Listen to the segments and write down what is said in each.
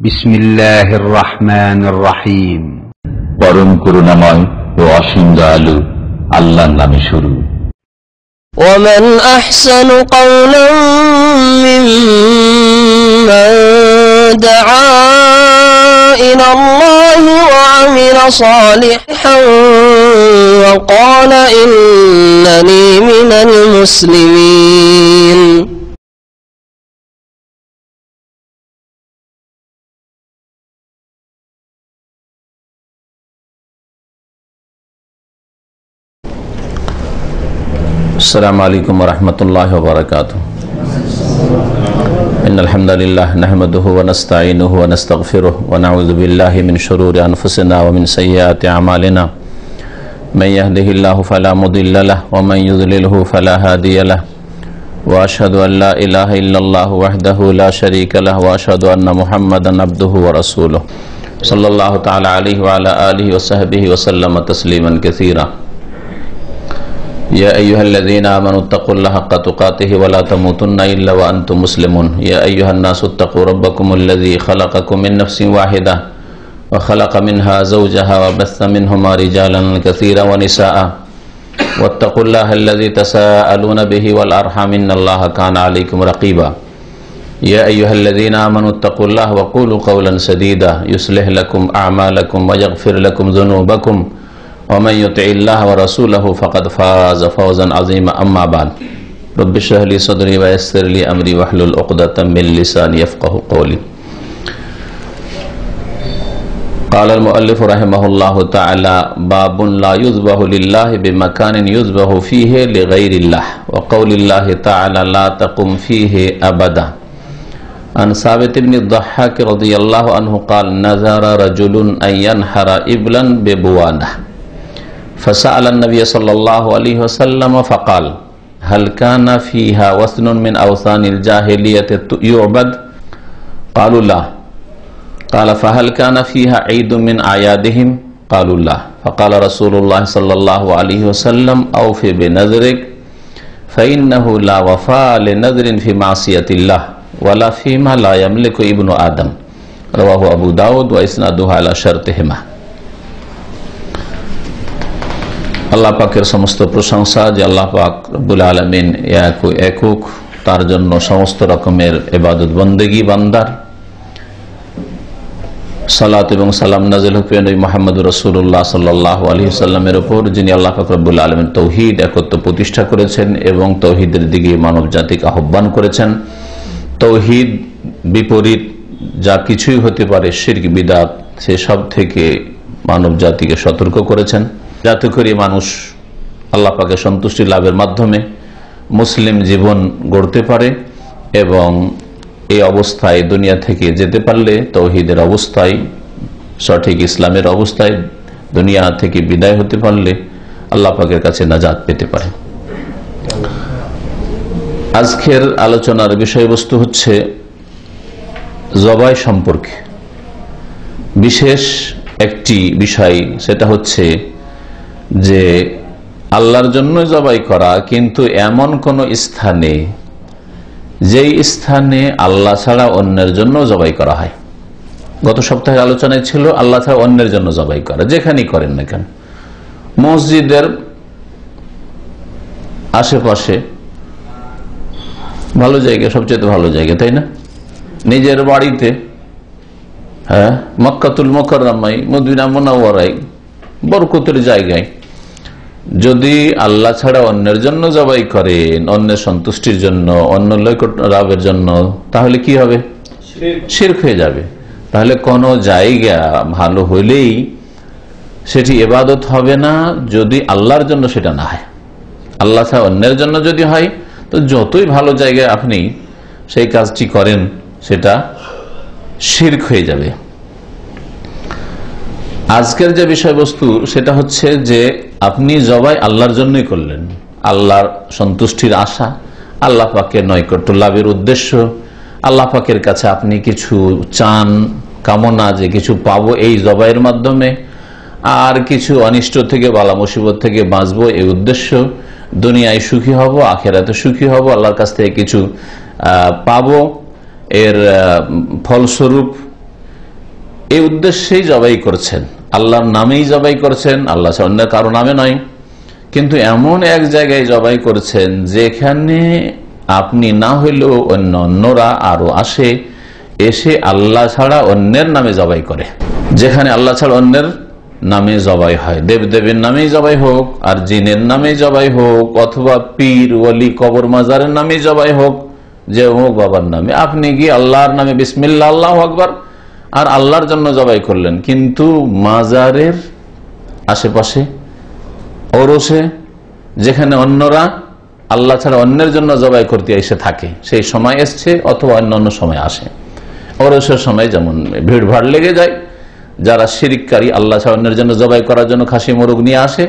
বিসমিল্লাহির রহমানির রহিম। পরম করুণাময় ও অসীম দয়ালু আল্লাহর নামে শুরু। ومن أحسن قولا ممن دعا إلى الله وعمل صالحا وقال إنني من المسلمين। السلام عليكم ورحمة الله وبركاته. إن الحمد لله نحمده ونستعينه ونستغفره ونعوذ بالله من شرور أنفسنا ومن سيئات أعمالنا من يهده الله فلا مضل له ومن يضلله فلا هادي له وأشهد أن لا إله إلا الله وحده لا شريك له وأشهد أن محمدا عبده ورسوله صلى الله تعالى عليه وعلى آله وصحبه وسلم تسليما كثيرا. يا أيها الذين آمنوا اتقوا الله حق تقاته ولا تموتن إلا وأنتم مسلمون. يا أيها الناس اتقوا ربكم الذي خلقكم من نفس واحدة وخلق منها زوجها وبث منهما رجالا كثيرا ونساء واتقوا الله الذي تساءلون به والأرحام إن الله كان عليكم رقيبا. يا أيها الذين آمنوا اتقوا الله وقولوا قولا سديدا يصلح لكم أعمالكم ويغفر لكم ذنوبكم ومن يطع الله ورسوله فقد فاز فوزا عظيما. أما بعد رب اشرح لي صدري ويسر لي أمري واحلل عقدة من لساني يفقهوا قولي. قال المؤلف رحمه الله تعالى: باب لا يذبح لله بمكان يذبح فيه لغير الله وقول الله تعالى لا تقم فيه أبدا. عن ثابت بن الضحاك رضي الله عنه قال: نذر رجل أن ينحر إبلا ببوانة فسأل النبي صلى الله عليه وسلم فقال: هل كان فيها وثن من أوثان الجاهلية يعبد؟ قالوا لا. قال: فهل كان فيها عيد من أعيادهم؟ قالوا لا. فقال رسول الله صلى الله عليه وسلم: أوف بنذرك فإنه لا وفاء لنذر في معصية الله ولا فيما لا يملك ابن آدم. رواه أبو داود وإسناده على شرطهما. আল্লাহ পাকের সমস্ত প্রশংসা যে আল্লাহ পাক রব্বুল আলামিন একক, তার জন্য সমস্ত রকমের ইবাদত বন্দেগী বান্দার। সালাত এবং সালাম নাযিল হোক নবী মুহাম্মদ রাসূলুল্লাহ সাল্লাল্লাহু আলাইহি ওয়াসাল্লামের উপর, যিনি আল্লাহ পাক রব্বুল আলামিন তাওহীদ একত্ব প্রতিষ্ঠা করেছেন এবং তাওহীদের দিকে মানব জাতিকে আহ্বান করেছেন। তাওহীদ বিপরীত যা কিছুই হতে পারে শিরক বিদআত, সেসব থেকে মানব জাতিকে সতর্ক করেছেন, যাতে করে মানুষ আল্লাহ পাকের সন্তুষ্টি লাভের মাধ্যমে মুসলিম জীবন গড়তে পারে এবং এই অবস্থায় দুনিয়া থেকে যেতে পারলে তাওহীদের অবস্থায়, সঠিক ইসলামের অবস্থায় দুনিয়া থেকে বিদায় হতে পারলে আল্লাহ পাকের কাছে নাজাত পেতে পারে। আজকের আলোচনার বিষয়বস্তু হচ্ছে জবাই সম্পর্কে বিশেষ একটি বিষয়, সেটা হচ্ছে যে আল্লাহর জন্য জবাই করা, কিন্তু এমন কোন স্থানে যেই স্থানে আল্লাহ ছাড়া অন্যের জন্য জবাই করা হয়। গত সপ্তাহের আলোচনায় ছিল আল্লাহ ছাড়া অন্যের জন্য জবাই করা, যেখানেই করেন না কেন, মসজিদের আশেপাশে ভালো জায়গা, সবচেয়ে ভালো জায়গা, তাই না? নিজের বাড়িতে, হ্যাঁ, মক্কাতুল মুকাররমায়, মদিনা মুনাওয়ারায়, বরকতের জায়গায় যদি আল্লাহ ছাড়া অন্যের জন্য জবাই করেন, অন্যের সন্তুষ্টির জন্য, অন্য লাভের জন্য, তাহলে কি হবে? শিরক হয়ে যাবে। তাহলে কোন জায়গা ভালো হইলেই সেটি ইবাদত হবে না যদি আল্লাহর জন্য সেটা না হয়। আল্লাহ ছাড়া অন্যের জন্য যদি হয়, তো যতই ভালো জায়গায় আপনি সেই কাজটি করেন সেটা শিরক হয়ে যাবে। আজকের যে বিষয়বস্তু সেটা হচ্ছে যে আপনি জবাই আল্লাহর জন্যই করলেন, আল্লাহর সন্তুষ্টির আশা, আল্লাহ পাকের নৈকট্য লাভের উদ্দেশ্য, আল্লাহ পাকের কাছে আপনি কিছু চান, কামনা যে কিছু পাবো এই জবাইয়ের মাধ্যমে, আর কিছু অনিষ্ট থেকে, বালা মুসিবত থেকে বাঁচবো এই উদ্দেশ্য, দুনিয়ায় সুখী হব, আখিরাতে সুখী হব, আল্লাহর কাছ থেকে কিছু পাবো, এর ফলস্বরূপ এই উদ্দেশ্যেই জবাই করছেন, আল্লাহর নামেই জবাই করছেন, আল্লাহ ছাড়া অন্য কারো নামে নয়। কিন্তু এমন এক জায়গায় জবাই করছেন যেখানে আপনি না হইলেও অন্যরা আরো আসে, এসে আল্লাহ ছাড়া অন্যের নামে জবাই করে। যেখানে আল্লাহ ছাড়া অন্যের নামে জবাই হয়, দেবদেবীর নামেই জবাই হোক, আর জিনের নামে জবাই হোক, অথবা পীর ওলি কবর মাজারের নামে জবাই হোক, যে অমুক বাবার নামে, আপনি গিয়ে আল্লাহর নামে বিসমিল্লাহ আল্লাহু আকবার আর আল্লাহর জন্য জবাই করলেন, কিন্তু মাজারের আশেপাশে ওরসে যেখানে অন্যরা আল্লাহ ছাড়া অন্যের জন্য জবাই করতে এসে থাকে, সেই সময় এসছে, অথবা অন্য সময় আসে। ওরসের সময় যেমন ভিড় ভাড় লেগে যায়, যারা শিরককারী আল্লাহ ছাড়া অন্যের জন্য জবাই করার জন্য খাসি মোরগ নিয়ে আসে,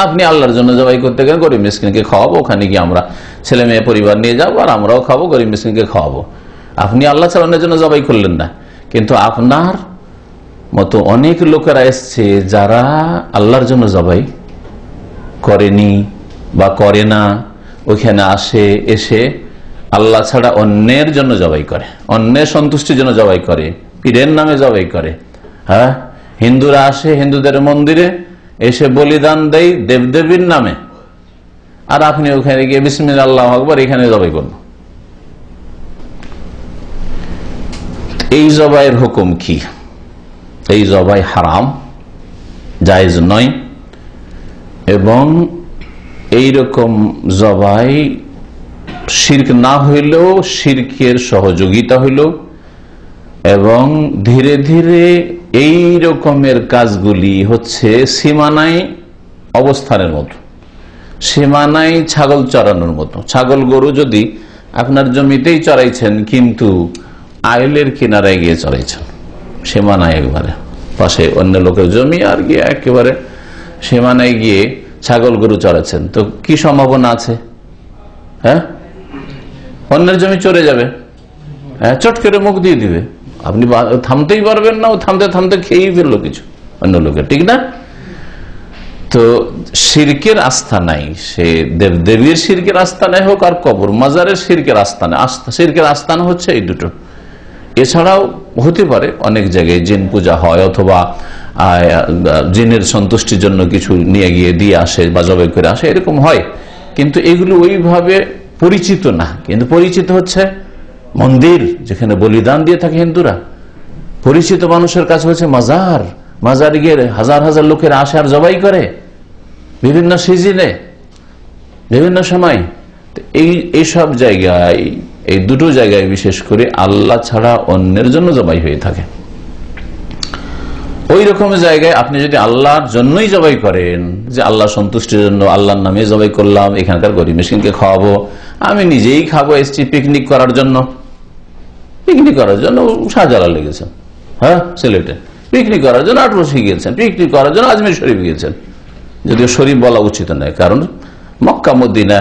আপনি আল্লাহর জন্য জবাই করতে গেলে গরিব মিসকিনকে খাওয়াবো, ওখানে গিয়ে আমরা ছেলে মেয়ে পরিবার নিয়ে যাবো আর আমরাও খাবো, গরিব মিসকিনকে খাওয়াবো। আপনি আল্লাহ ছাড়া অন্যের জন্য জবাই করলেন না। কিন্তু আপনার মতো অনেক লোকেরা এসছে যারা আল্লাহর জন্য জবাই করেনি বা করে না, ওইখানে আসে, এসে আল্লাহ ছাড়া অন্যের জন্য জবাই করে, অন্যের সন্তুষ্টির জন্য জবাই করে, পীরের নামে জবাই করে। হ্যাঁ, হিন্দুরা আসে হিন্দুদের মন্দিরে, এসে বলিদান দেয় দেবদেবীর নামে, আর আপনি ওখানে গিয়ে বিসমিল্লাহ আল্লাহু আকবার এখানে জবাই করবেন। এই জবাইয়ের হুকুম কি? এই জবাই হারাম, জায়েজ নয়। এবং এই রকম জবাই শিরক না হইলেও শিরকের সহযোগিতা হইল, এবং ধীরে ধীরে এই রকমের কাজগুলি হচ্ছে সীমানায় অবস্থানের মতো, সীমানায় ছাগল চড়ানোর মতো। ছাগল গরু যদি আপনার জমিতেই চড়াইছেন, কিন্তু আইলের কিনারায় গিয়ে চড়াইছেন, সীমানায় একবারে পাশে অন্য লোকের জমি, আর গিয়ে একেবারে সীমানায় গিয়ে ছাগল গরু চড়াচ্ছেন, তো কি সম্ভাবনা আছে? হ্যাঁ, অন্যের জমি চড়ে যাবে, হ্যাঁ, চট করে মুখ দিয়ে দিবে, আপনি থামতেই পারবেন না, ও থামতে থামতে খেয়েই ফেললো কিছু অন্য লোকের, ঠিক না? তো শিরকের আস্থা নাই, সে দেবদেবীর শিরকের আস্থানে হোক আর কবর মাজারের শিরকের আস্থানে, শিরকের আস্থানা হচ্ছে এই দুটো। এছাড়াও হতে পারে অনেক জায়গায় জিন পূজা হয়, অথবা জিনের সন্তুষ্টির জন্য কিছু নিয়ে গিয়ে দিয়ে আসে বা জবাই করে আসে, এরকম হয়, কিন্তু এগুলো ওইভাবে পরিচিত না। কিন্তু পরিচিত হচ্ছে মন্দির, যেখানে বলিদান দিয়ে থাকে হিন্দুরা। পরিচিত মানুষের কাছে হচ্ছে মাজার, মাজার গিয়ে হাজার হাজার লোকের আসে আর জবাই করে বিভিন্ন সিজনে, বিভিন্ন সময়। এইসব জায়গায়, এই দুটো জায়গায় বিশেষ করে আল্লাহ ছাড়া অন্যের জন্য জবাই হয়ে থাকে। ওই রকম জায়গায় আপনি যদি আল্লাহর জন্যই জবাই করেন, যে আল্লাহ সন্তুষ্টির জন্য আল্লাহর নামে জবাই করলাম, এখানকার গরিব মিসকিনকে খাওয়াবো, আমি নিজেই খাবো, এসছি পিকনিক করার জন্য, পিকনিক করার জন্য শাহজালাল লেগেছেন, হ্যাঁ, সিলেটে পিকনিক করার জন্য আটরশি গিয়েছেন, পিকনিক করার জন্য আজমির শরীফ গিয়েছেন, যদিও শরীফ বলা উচিত নয়, কারণ মক্কা মদিনা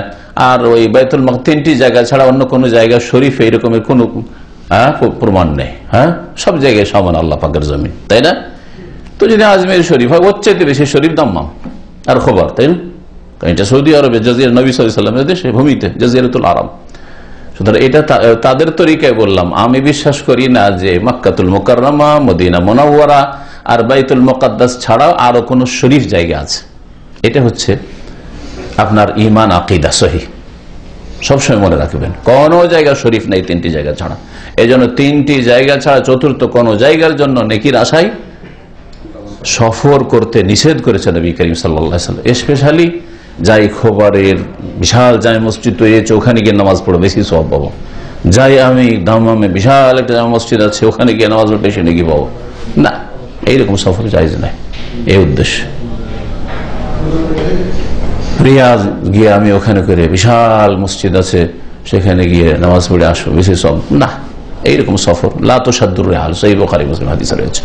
আর ওই বাইতুল মকদ্দাস তিনটি জায়গা ছাড়া অন্য কোনো জায়গা শরীফ এইরকমের কোনো প্রমাণ নেই। হ্যাঁ, সব জায়গায় সমান আল্লাহ পাকের জমিন, তাই না? তো যদি আজমির শরীফ হয়, ওর চাইতে বেশি শরীফ দাম্মাম আর খবর, তাই না? এটা সৌদি আরবে জাজিরা নবী সাল্লাল্লাহু আলাইহি ওয়াসাল্লামের দেশে, ভূমিতে, জাজিরাতুল আরব। সুতরাং এটা তাদের তরিকায় বললাম। আমি বিশ্বাস করি না যে মক্কাতুল মুকাররমা, মদিনা মুনাওয়ারা আর বাইতুল মুকাদ্দাস ছাড়াও আরো কোনো শরীফ জায়গা আছে। এটা হচ্ছে আপনার ঈমান আকীদা সহিহ, সবসময় মনে রাখবেন, কোন জায়গা শরীফ নেই তিনটি জায়গা ছাড়া। এজন্য তিনটি জায়গা ছাড়া চতুর্থ কোন জায়গার জন্য নেকির আশায় সফর করতে নিষেধ করেছেন নবী করিম সাল্লাল্লাহু আলাইহি ওয়াসাল্লাম। স্পেশালি যাই খবরের বিশাল জামে মসজিদ তৈরি হয়েছে, ওখানে গিয়ে নামাজ পড়ে বেশি সওয়াব পাবো। যাই আমি দামামে বিশাল একটা জামে মসজিদ আছে, ওখানে গিয়ে নামাজ পড়ে বেশি নেকি পাবো না, এইরকম সফর জায়েজ নাই। এই উদ্দেশ্য রিয়াজ গিয়ে আমি ওখানে করে বিশাল মসজিদ আছে, সেখানে গিয়ে নামাজ পড়ে আসবো বেশি সওয়াব না, এইরকম সফর লা তুসাদ্দুর রিহাল, সহিহ বুখারী মুসলিম হাদিসে রয়েছে।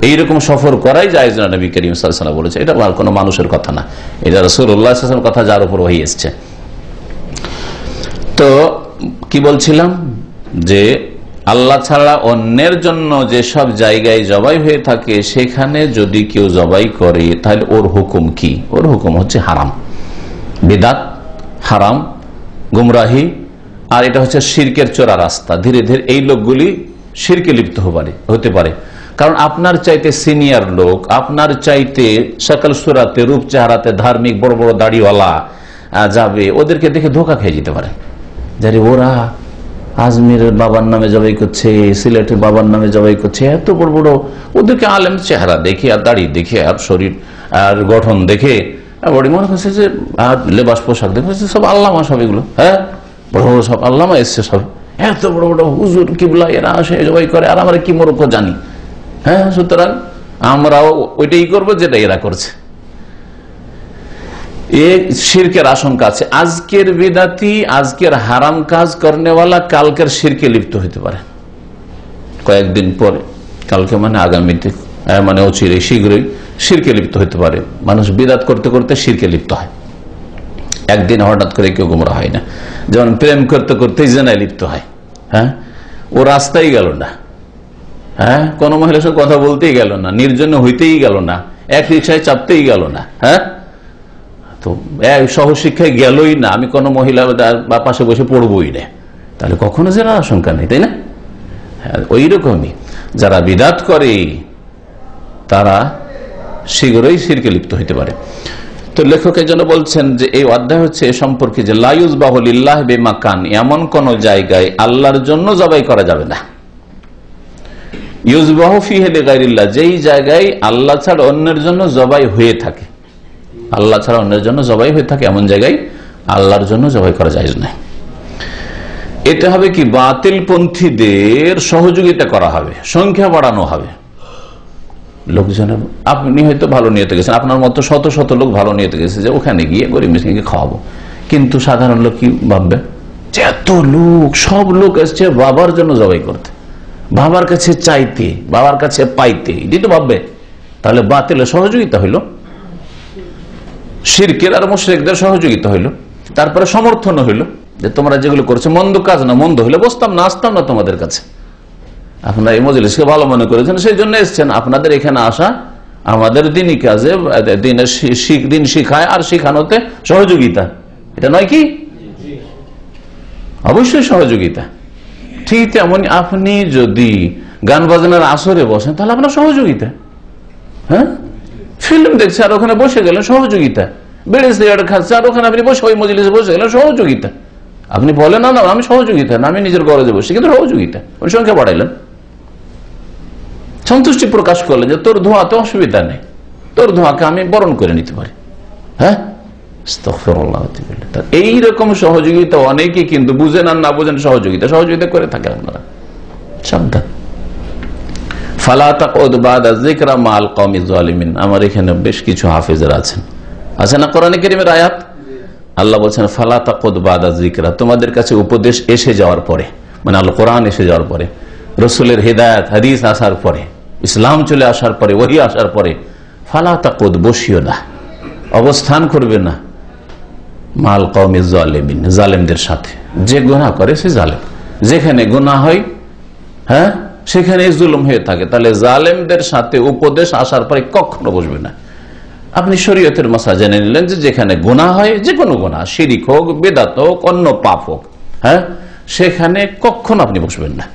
এইরকম সফর করাই জায়েজ না, নবী করিম সাল্লাল্লাহু আলাইহি ওয়াসাল্লাম বলেছে। এটা আর কোনো মানুষের কথা না, এটা রাসূলুল্লাহ সাল্লাল্লাহু আলাইহি ওয়াসাল্লামের কথা, যার উপর ওহী এসেছে। তো কি বলছিলাম, যে আল্লাহ ছাড়া অন্যের জন্য যেসব জায়গায় জবাই হয়ে থাকে, সেখানে যদি কেউ জবাই করে তাহলে ওর হুকুম কি? ওর হুকুম হচ্ছে হারাম, বিদআত, হারাম, গুমরাহি, আর এটা হচ্ছে শিরকের চোরা রাস্তা। ধীরে ধীরে এই লোকগুলি শিরকে লিপ্ত হতে পারে, কারণ আপনার চাইতে সিনিয়র লোক, আপনার চাইতে সকল সুরাতে, রূপ চেহারাতে ধার্মিক, বড় বড় দাড়িওয়ালা যাবে, ওদেরকে দেখে ধোকা খেয়ে যেতে পারে। যারে ওরা আজমিরের বাবার নামে জবাই করছে, সিলেটের বাবার নামে জবাই করছে, এত বড় বড়, ওদেরকে আলেম চেহারা দেখে আর দাড়ি দেখে আর শরীর আর গঠন দেখে বড়ি মনে করছে যে লেবাস পোশাক দেখে সব আল্লামা, সব এগুলো হ্যাঁ বড় বড় সব আল্লামা এসছে, সব এত বড় বড় হুজুর কিবলা এরা আসে জবাই করে, আর আমরা কি মোরক্ষ জানি। হ্যাঁ, সুতরাং আমরাও ওইটাই করবো যেটা এরা করছে। শিরকের আশঙ্কা আছে। আজকের বিদাতি, আজকের হারাম কাজ করনেওয়ালা কালকের শিরকে লিপ্ত হতে পারে কয়েকদিন পরে, কালকে মানে আগামীতে, মানে অচিরে শীঘ্রই শিরকে লিপ্ত হতে পারে। মানুষ বিদাত করতে করতে শিরকে লিপ্ত হয়, একদিন হঠাৎ করে কেউ গোমরা হয় না। যেমন প্রেম করতে করতেই জেনায় লিপ্ত হয়। হ্যাঁ, ও রাস্তাই গেল না, হ্যাঁ, কোন মহিলার সাথে কথা বলতেই গেল না, নির্জনে হইতেই গেল না, এক রিক্সায় চাপতেই গেল না, হ্যাঁ, তো সহশিক্ষায় গেলই না, আমি কোনো মহিলা বা পাশে বসে পড়বই না, তাহলে কখনো জেনার আশঙ্কা নেই, তাই না? হ্যাঁ, ওই রকমই যারা বিদাত করে তারা শীঘ্রই শিরকে লিপ্ত হইতে পারে। তো লেখক এই জন্য বলছেন যে এই অধ্যায় হচ্ছে এ সম্পর্কে যে লা ইউযবাহু লিল্লাহি বিমাকান, এমন কোন জায়গায় আল্লাহর জন্য জবাই করা যাবে না। ইউযবাহু ফিহি লিগাইরিল্লাহ, যেই জায়গায় আল্লাহ ছাড়া অন্যের জন্য জবাই হয়ে থাকে, আল্লাহ ছাড়া অন্যের জন্য জবাই হয়ে থাকে, এমন জায়গায় আল্লাহর জন্য জবাই করা জায়েজ নয়। এটা হবে কি, বাতিল পন্থীদের সহযোগিতা করা হবে, সংখ্যা বাড়ানো হবে। লোকজনের, আপনি হয়তো ভালো নিয়তে গেছেন, আপনার মতো শত শত লোক ভালো নিয়তে গেছে যে ওখানে গিয়ে গরিব মিসকিনকে খাওয়াবো, কিন্তু সাধারণ লোক কি ভাববে? এত লোক, সব লোক এসছে বাবার জন্য জবাই করতে, বাবার কাছে চাইতে, বাবার কাছে পাইতে, এটি তো ভাববে। তাহলে বাতিলের সহযোগিতা হইল, শিরকের আর মুশরিকদের সহযোগিতা হইল, তারপরে সমর্থন হইল যে তোমরা যেগুলো করছো মন্দ কাজ না, মন্দ হইলে বসতাম না, আসতাম না তোমাদের কাছে। আপনারা এই মজলিসকে ভালো মনে করেছেন, সেই জন্য এসছেন। আপনাদের এখানে আসা আমাদের দিনই কাজে, দিন শিখায় আর শিখানোতে সহযোগিতা, এটা নয় কি? অবশ্যই সহযোগিতা। ঠিক তেমন আপনি যদি গান বাজনার আসরে বসেন তাহলে আপনার সহযোগিতা। হ্যাঁ, ফিল্ম দেখছে আর ওখানে বসে গেলেন, সহযোগিতা। বেড়ে সিগারেট খাচ্ছে আর ওখানে আপনি বসে ওই মজলিসে বসে গেলেন, সহযোগিতা। আপনি বলেন না আমি সহযোগিতা না, আমি নিজের গরজে বসে, কিন্তু সহযোগিতা। ওই সংখ্যা বাড়াইলেন, সন্তুষ্টি প্রকাশ করলেন যে তোর ধোঁয়াতে অসুবিধা নেই, তোর ধোঁয়াকে আমি বরণ করে নিতে পারি। হ্যাঁ, এইরকম সহযোগিতা অনেকে কিন্তু বুঝেন আর না বুঝেন সহযোগিতা করে থাকে। আপনারা সাবধান। আমার এখানে বেশ কিছু হাফেজরা আছেন, আছে না কোরআনে কারীমের আয়াত? আল্লাহ বলছেন ফালা তাকুদ বাদা যিকরা, তোমাদের কাছে উপদেশ এসে যাওয়ার পরে, মানে আল কোরআন এসে যাওয়ার পরে, রসুলের হিদায়াত হাদিস আসার পরে, ইসলাম চলে আসার পরে, ওহী আসার পরে, ফালা তাকুদ, বসিও না, অবস্থান করবে না, মাল কওমি যালিমিন, জালেমদের সাথে। যে গুনাহ করে সে জালেম, যেখানে গুনাহ হয় হ্যাঁ সেখানে জুলুম হয়ে থাকে, তাহলে জালেমদের সাথে উপদেশ আসার পরে কখনো বসবে না। আপনি শরীয়তের মাসলা জেনে নিলেন যে যেখানে গুনাহ হয়, যে কোনো গুনাহ, শিরিক হোক, বেদাত হোক, অন্য পাপ হোক, হ্যাঁ, সেখানে কখনো আপনি বসবেন না।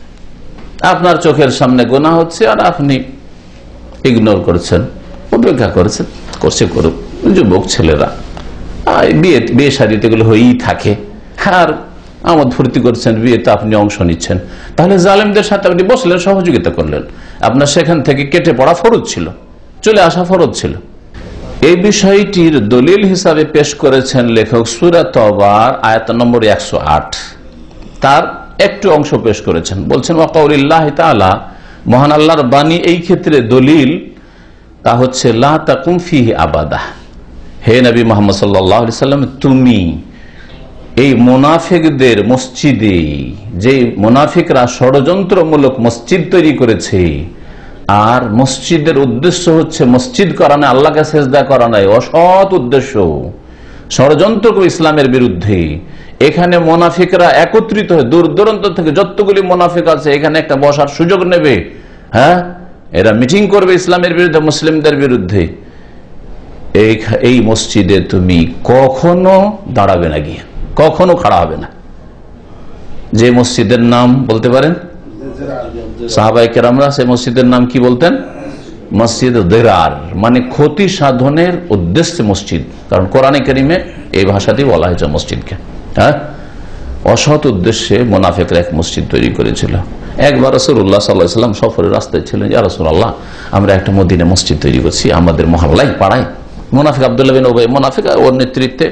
আপনার চোখের সামনে গুনাহ হচ্ছে আর আপনি ইগনোর করছেন, উপেক্ষা করেছেন, করছে করুক। যুবক ছেলেরা বিয়ে শাদীতে এগুলো হয়েই থাকে, আর আমোদ ফুর্তি করছেন, বিয়েতে আপনি অংশ নিচ্ছেন, তাহলে জালেমদের সাথে আপনি বসলেন, সহযোগিতা করলেন। আপনার সেখান থেকে কেটে পড়া ফরজ ছিল, চলে আসা ফরজ ছিল। এই বিষয়টির দলিল হিসাবে পেশ করেছেন লেখক সূরা তওবার আয়াত নম্বর 108, তার একটু অংশ পেশ করেছেন। বলছেন ওয়া কাউলিল্লাহি তাআলা, মহান আল্লাহর বাণী এই ক্ষেত্রে দলিল, তা হচ্ছে লা তাকুম ফিহি আবাদা, হে নবী মুহাম্মদ সাল্লাল্লাহু আলাইহি সাল্লাম, তুমি এই মুনাফিকদের মসজিদে, যে মুনাফিকরা ষড়যন্ত্রমূলক মসজিদ তৈরি করেছে, আর মসজিদের উদ্দেশ্য হচ্ছে মসজিদ করা নয়, আল্লাহকে সেজদা করা নয়, অসৎ উদ্দেশ্য, ষড়যন্ত্র করে ইসলামের বিরুদ্ধে, এখানে মুনাফিকরা একত্রিত হয়ে দূর দূরান্ত থেকে যতগুলি মুনাফিক আছে এখানে একটা বসার সুযোগ নেবে, হ্যাঁ, এরা মিটিং করবে ইসলামের বিরুদ্ধে, মুসলিমদের বিরুদ্ধে। এই মসজিদে তুমি কখনো দাঁড়াবে না, গিয়ে কখনো খাড়া হবে না। যে মসজিদের নাম বলতে পারেন, সাহাবায়ে কেরামরা সেই মসজিদের নাম কি বলতেন? মসজিদ দিরার, মানে ক্ষতি সাধনের উদ্দেশ্যে মসজিদ। কারণ কোরআনে কারিমে এই ভাষাতেই বলা হয়েছে মসজিদকে। হ্যাঁ, অসৎ উদ্দেশ্যে মুনাফিকরা এক মসজিদ তৈরি করেছিল। একবার রাসূলুল্লাহ সাল্লাল্লাহু আলাইহি ওয়াসাল্লাম সফরের রাস্তায় ছিলেন, ইয়া রাসূলুল্লাহ, আমরা একটা মদিনা মসজিদ তৈরি করছি আমাদের মহল্লায়, পাড়ায়। মুনাফিক আব্দুল্লাহ বিন উবাই মুনাফিক, ওর নেতৃত্বে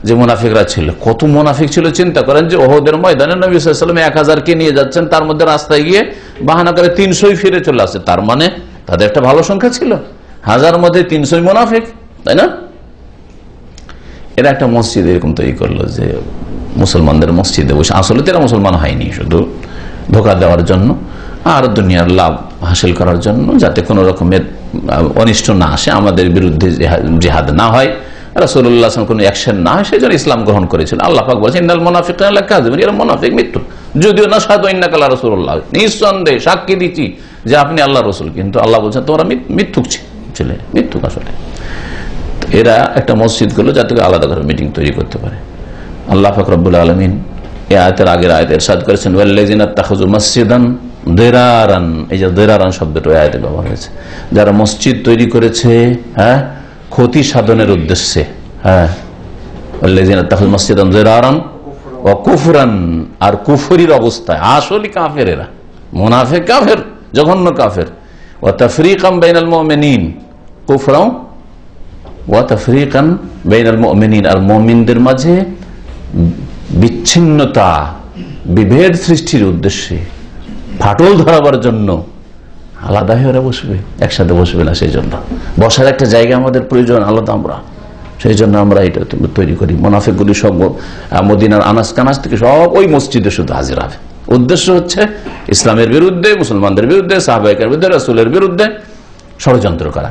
যে মুনাফিকরা ছিল, কত মুনাফিক ছিল চিন্তা করেন। যে ওহদের ময়দানে নবী সাল্লাল্লাহু আলাইহি ওয়াসাল্লাম 1000 কে নিয়ে যাচ্ছেন, তার মধ্যে রাস্তায় গিয়ে বাহানা করে 300 ফিরে চলে আসে। তার মানে তাদের একটা ভালো সংখ্যা ছিল, 1000 মধ্যে 300 মুনাফিক, তাই না? এরা একটা মসজিদ এরকম তৈরি করলো যে মুসলমানদের মসজিদে বসে, আসলে তো এরা মুসলমান হয়নি, শুধু ধোঁকা দেওয়ার জন্য আর দুনিয়ার লাভ হাসিল করার জন্য, যাতে কোনো রকমের অনিষ্ট না আসে, আমাদের বিরুদ্ধে জিহাদ না হয়, রাসূলুল্লাহ কোনো অ্যাকশন না হয়, সেই জন্য ইসলাম গ্রহণ করেছিল। আল্লাহ পাক বলেছেন ইন্নাল মুনাফিকিনা লাকাযিবুন, এরা মুনাফিক মৃত্যু। যদিও না সাদু ইন্নাকা লা রাসূলুল্লাহ, নিঃসন্দেহে সাক্ষী দিচ্ছি যে আপনি আল্লাহ রসুল, কিন্তু আল্লাহ বলছেন তোমরা মিথ্যুক ছেলে, মিথ্যুক। আসলে এরা একটা মসজিদ করলো যাতে আলাদা করে মিটিং তৈরি করতে পারে। আল্লাহ পাক রব্বুল আলামিন এই আয়াতের আগের আয়াতে ইরশাদ করেছেন ওয়াল্লাযিনা তাখাযু মাসজিদান দিরারান, এই যে দিরারান শব্দটা এই আয়াতে ব্যবহার হয়েছে, যারা মসজিদ তৈরি করেছে হ্যাঁ ক্ষতি সাধনের উদ্দেশ্যে। হ্যাঁ, ওয়াল্লাযিনা তাখাযু মাসজিদান দিরারান ওয়া কুফরান, আর কুফরির অবস্থায়, আসলে কাফের এরা, মুনাফিক কাফের, জঘন্য কাফের। ওয়া তাফরীকান বাইনাল মুমিনিন, কুফরাও ওয়া তাফরীকান বাইনাল মুমিনিন, আর মুমিনদের মাঝে বিচ্ছিন্নতা, বিভেদ সৃষ্টির উদ্দেশ্যে, ফাটল ধরাবার জন্য আলাদা হয়ে ওরা বসবে, একসাথে বসবে না। সেই জন্য বসার একটা জায়গা আমাদের প্রয়োজন আলাদা, আমরা সেই জন্য আমরা এটা তৈরি করি। মুনাফিকগুলি সব মদিনার আনাজ কানাজ থেকে সব ওই মসজিদে শুধু হাজির হবে। উদ্দেশ্য হচ্ছে ইসলামের বিরুদ্ধে, মুসলমানদের বিরুদ্ধে, সাহাবায়ে বিরুদ্ধে, রাসূলের বিরুদ্ধে ষড়যন্ত্র করা।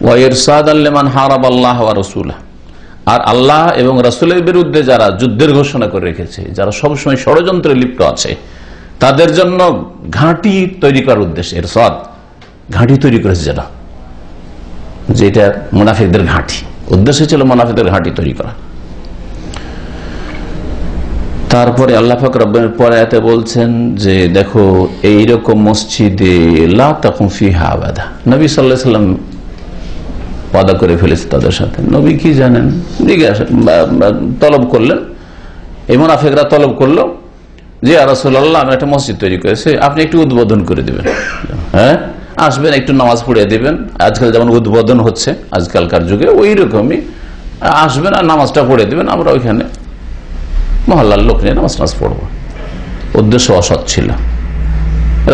ওয়া ইরসাদাল লিমান হারাবাল্লাহ ওয়া রাসূলাহ, আর আল্লাহ এবং রাসূলের বিরুদ্ধে যারা যুদ্ধের ঘোষণা করে রেখেছে, যারা সবসময় ষড়যন্ত্রে লিপ্ত আছে, তাদের জন্য ঘাঁটি তৈরি করার উদ্দেশ্যে ইরসাদ, ঘাঁটি তৈরি করেছে যারা, যেটা মুনাফিকদের ঘাঁটি, উদ্দেশ্য ছিল মুনাফিকদের ঘাঁটি তৈরি করা। তারপরে আল্লাহ পাক রব্বুল পরে আয়াতে বলছেন যে দেখো এইরকম মসজিদে লা তাকুম ফিহা আবাদা, নবী সাল্লাল্লাহু আলাইহি ওয়াসাল্লাম ওয়াদা করে ফেলেছে তাদের সাথে। নবী কি জানেন, তলব করলেন, এই মুনাফিকরা তলব করলো যে ইয়া রাসূলুল্লাহ আমি একটা মসজিদ তৈরি করেছি, আপনি একটু উদ্বোধন করে দিবেন। হ্যাঁ, আসবেন, একটু নামাজ পড়িয়ে দিবেন। আজকাল যেমন উদ্বোধন হচ্ছে আজকালকার যুগে, ওই রকমই আসবেন আর নামাজটা পড়ে দিবেন, আমরা ওইখানে মহল্লার লোক নিয়ে নামাজ পড়বো। উদ্দেশ্য অসৎ ছিল।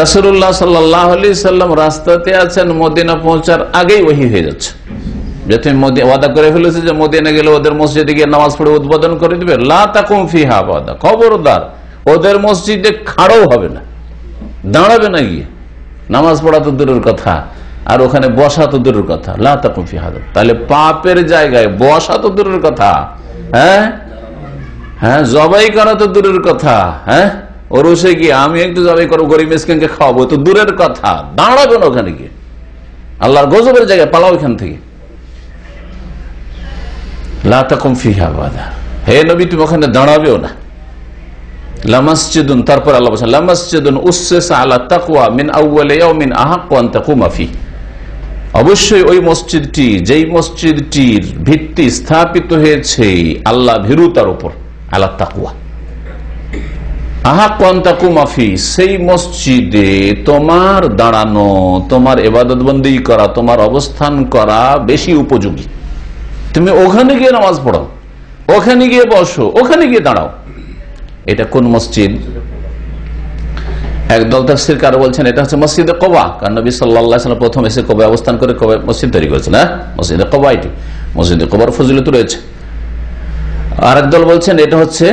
রাসূলুল্লাহ সাল্লাল্লাহু আলাইহি সাল্লাম রাস্তাতে আছেন, মদিনা পৌঁছার আগেই ওহী হয়ে যাচ্ছে যে তুমি ওয়াদা করে ফেলেছে যে মদিনা গেলে ওদের মসজিদে গিয়ে নামাজ পড়ে উদ্বোধন করে দিবে। লা তাকুম ফিহা আবাদা, খবরদার ওদের মসজিদে খাড়াও হবে না, দাঁড়াবে না গিয়ে, নামাজ পড়া তো দূরের কথা, আর ওখানে বসা তো দূরের কথা। লা তাকুম ফিহা, তাহলে পাপের জায়গায় বসা তো দূরের কথা, হ্যাঁ হ্যাঁ, জবাই করা তো দূরের কথা, হ্যাঁ ওরসে গিয়ে আমি একটু জবাই করবো, গরিব মিসকিনকে খাওয়াবো তো দূরের কথা, দাঁড়াবে না ওখানে গিয়ে, আল্লাহর গজবের জায়গায় পালাও এখান থেকে। লা তাকুম ফিহা আবাদা, হে নবী তুমি ওখানে দাঁড়াবেও না। লামাসজিদুন, তারপর আল্লাহ বলেন লামাসজিদুন উসসিসা আলা তাকওয়া মিন আউওয়ালি ইয়াউমিন আহাক্কু আন তাকুমা ফিহি, অবশ্যই ওই মসজিদটি, যেই মসজিদটির ভিত্তি স্থাপিত হয়েছে আল্লাহ ভীরুতার উপর, আলা তাকওয়া আহাক্কু আন তাকুমা ফিহি, সেই মসজিদে তোমার দাঁড়ানো, তোমার ইবাদত বন্দেগী করা, তোমার অবস্থান করা বেশি উপযোগী। তুমি ওখানে গিয়ে নামাজ পড়ো, ওখানে গিয়ে বসো, ওখানে গিয়ে দাঁড়াও। এটা কোন মসজিদ? একদল তাফসীরকার বলছেন এটা হচ্ছে মসজিদে কুবা, কারণ নবী সাল্লাল্লাহু আলাইহি ওয়াসাল্লাম প্রথম এসে কুবায় অবস্থান করে কুবায় মসজিদ তৈরি করেছেন। হ্যাঁ, মসজিদে কুবা, এটি মসজিদে কুবার ফজিলত রয়েছে। আর একদল বলছেন এটা হচ্ছে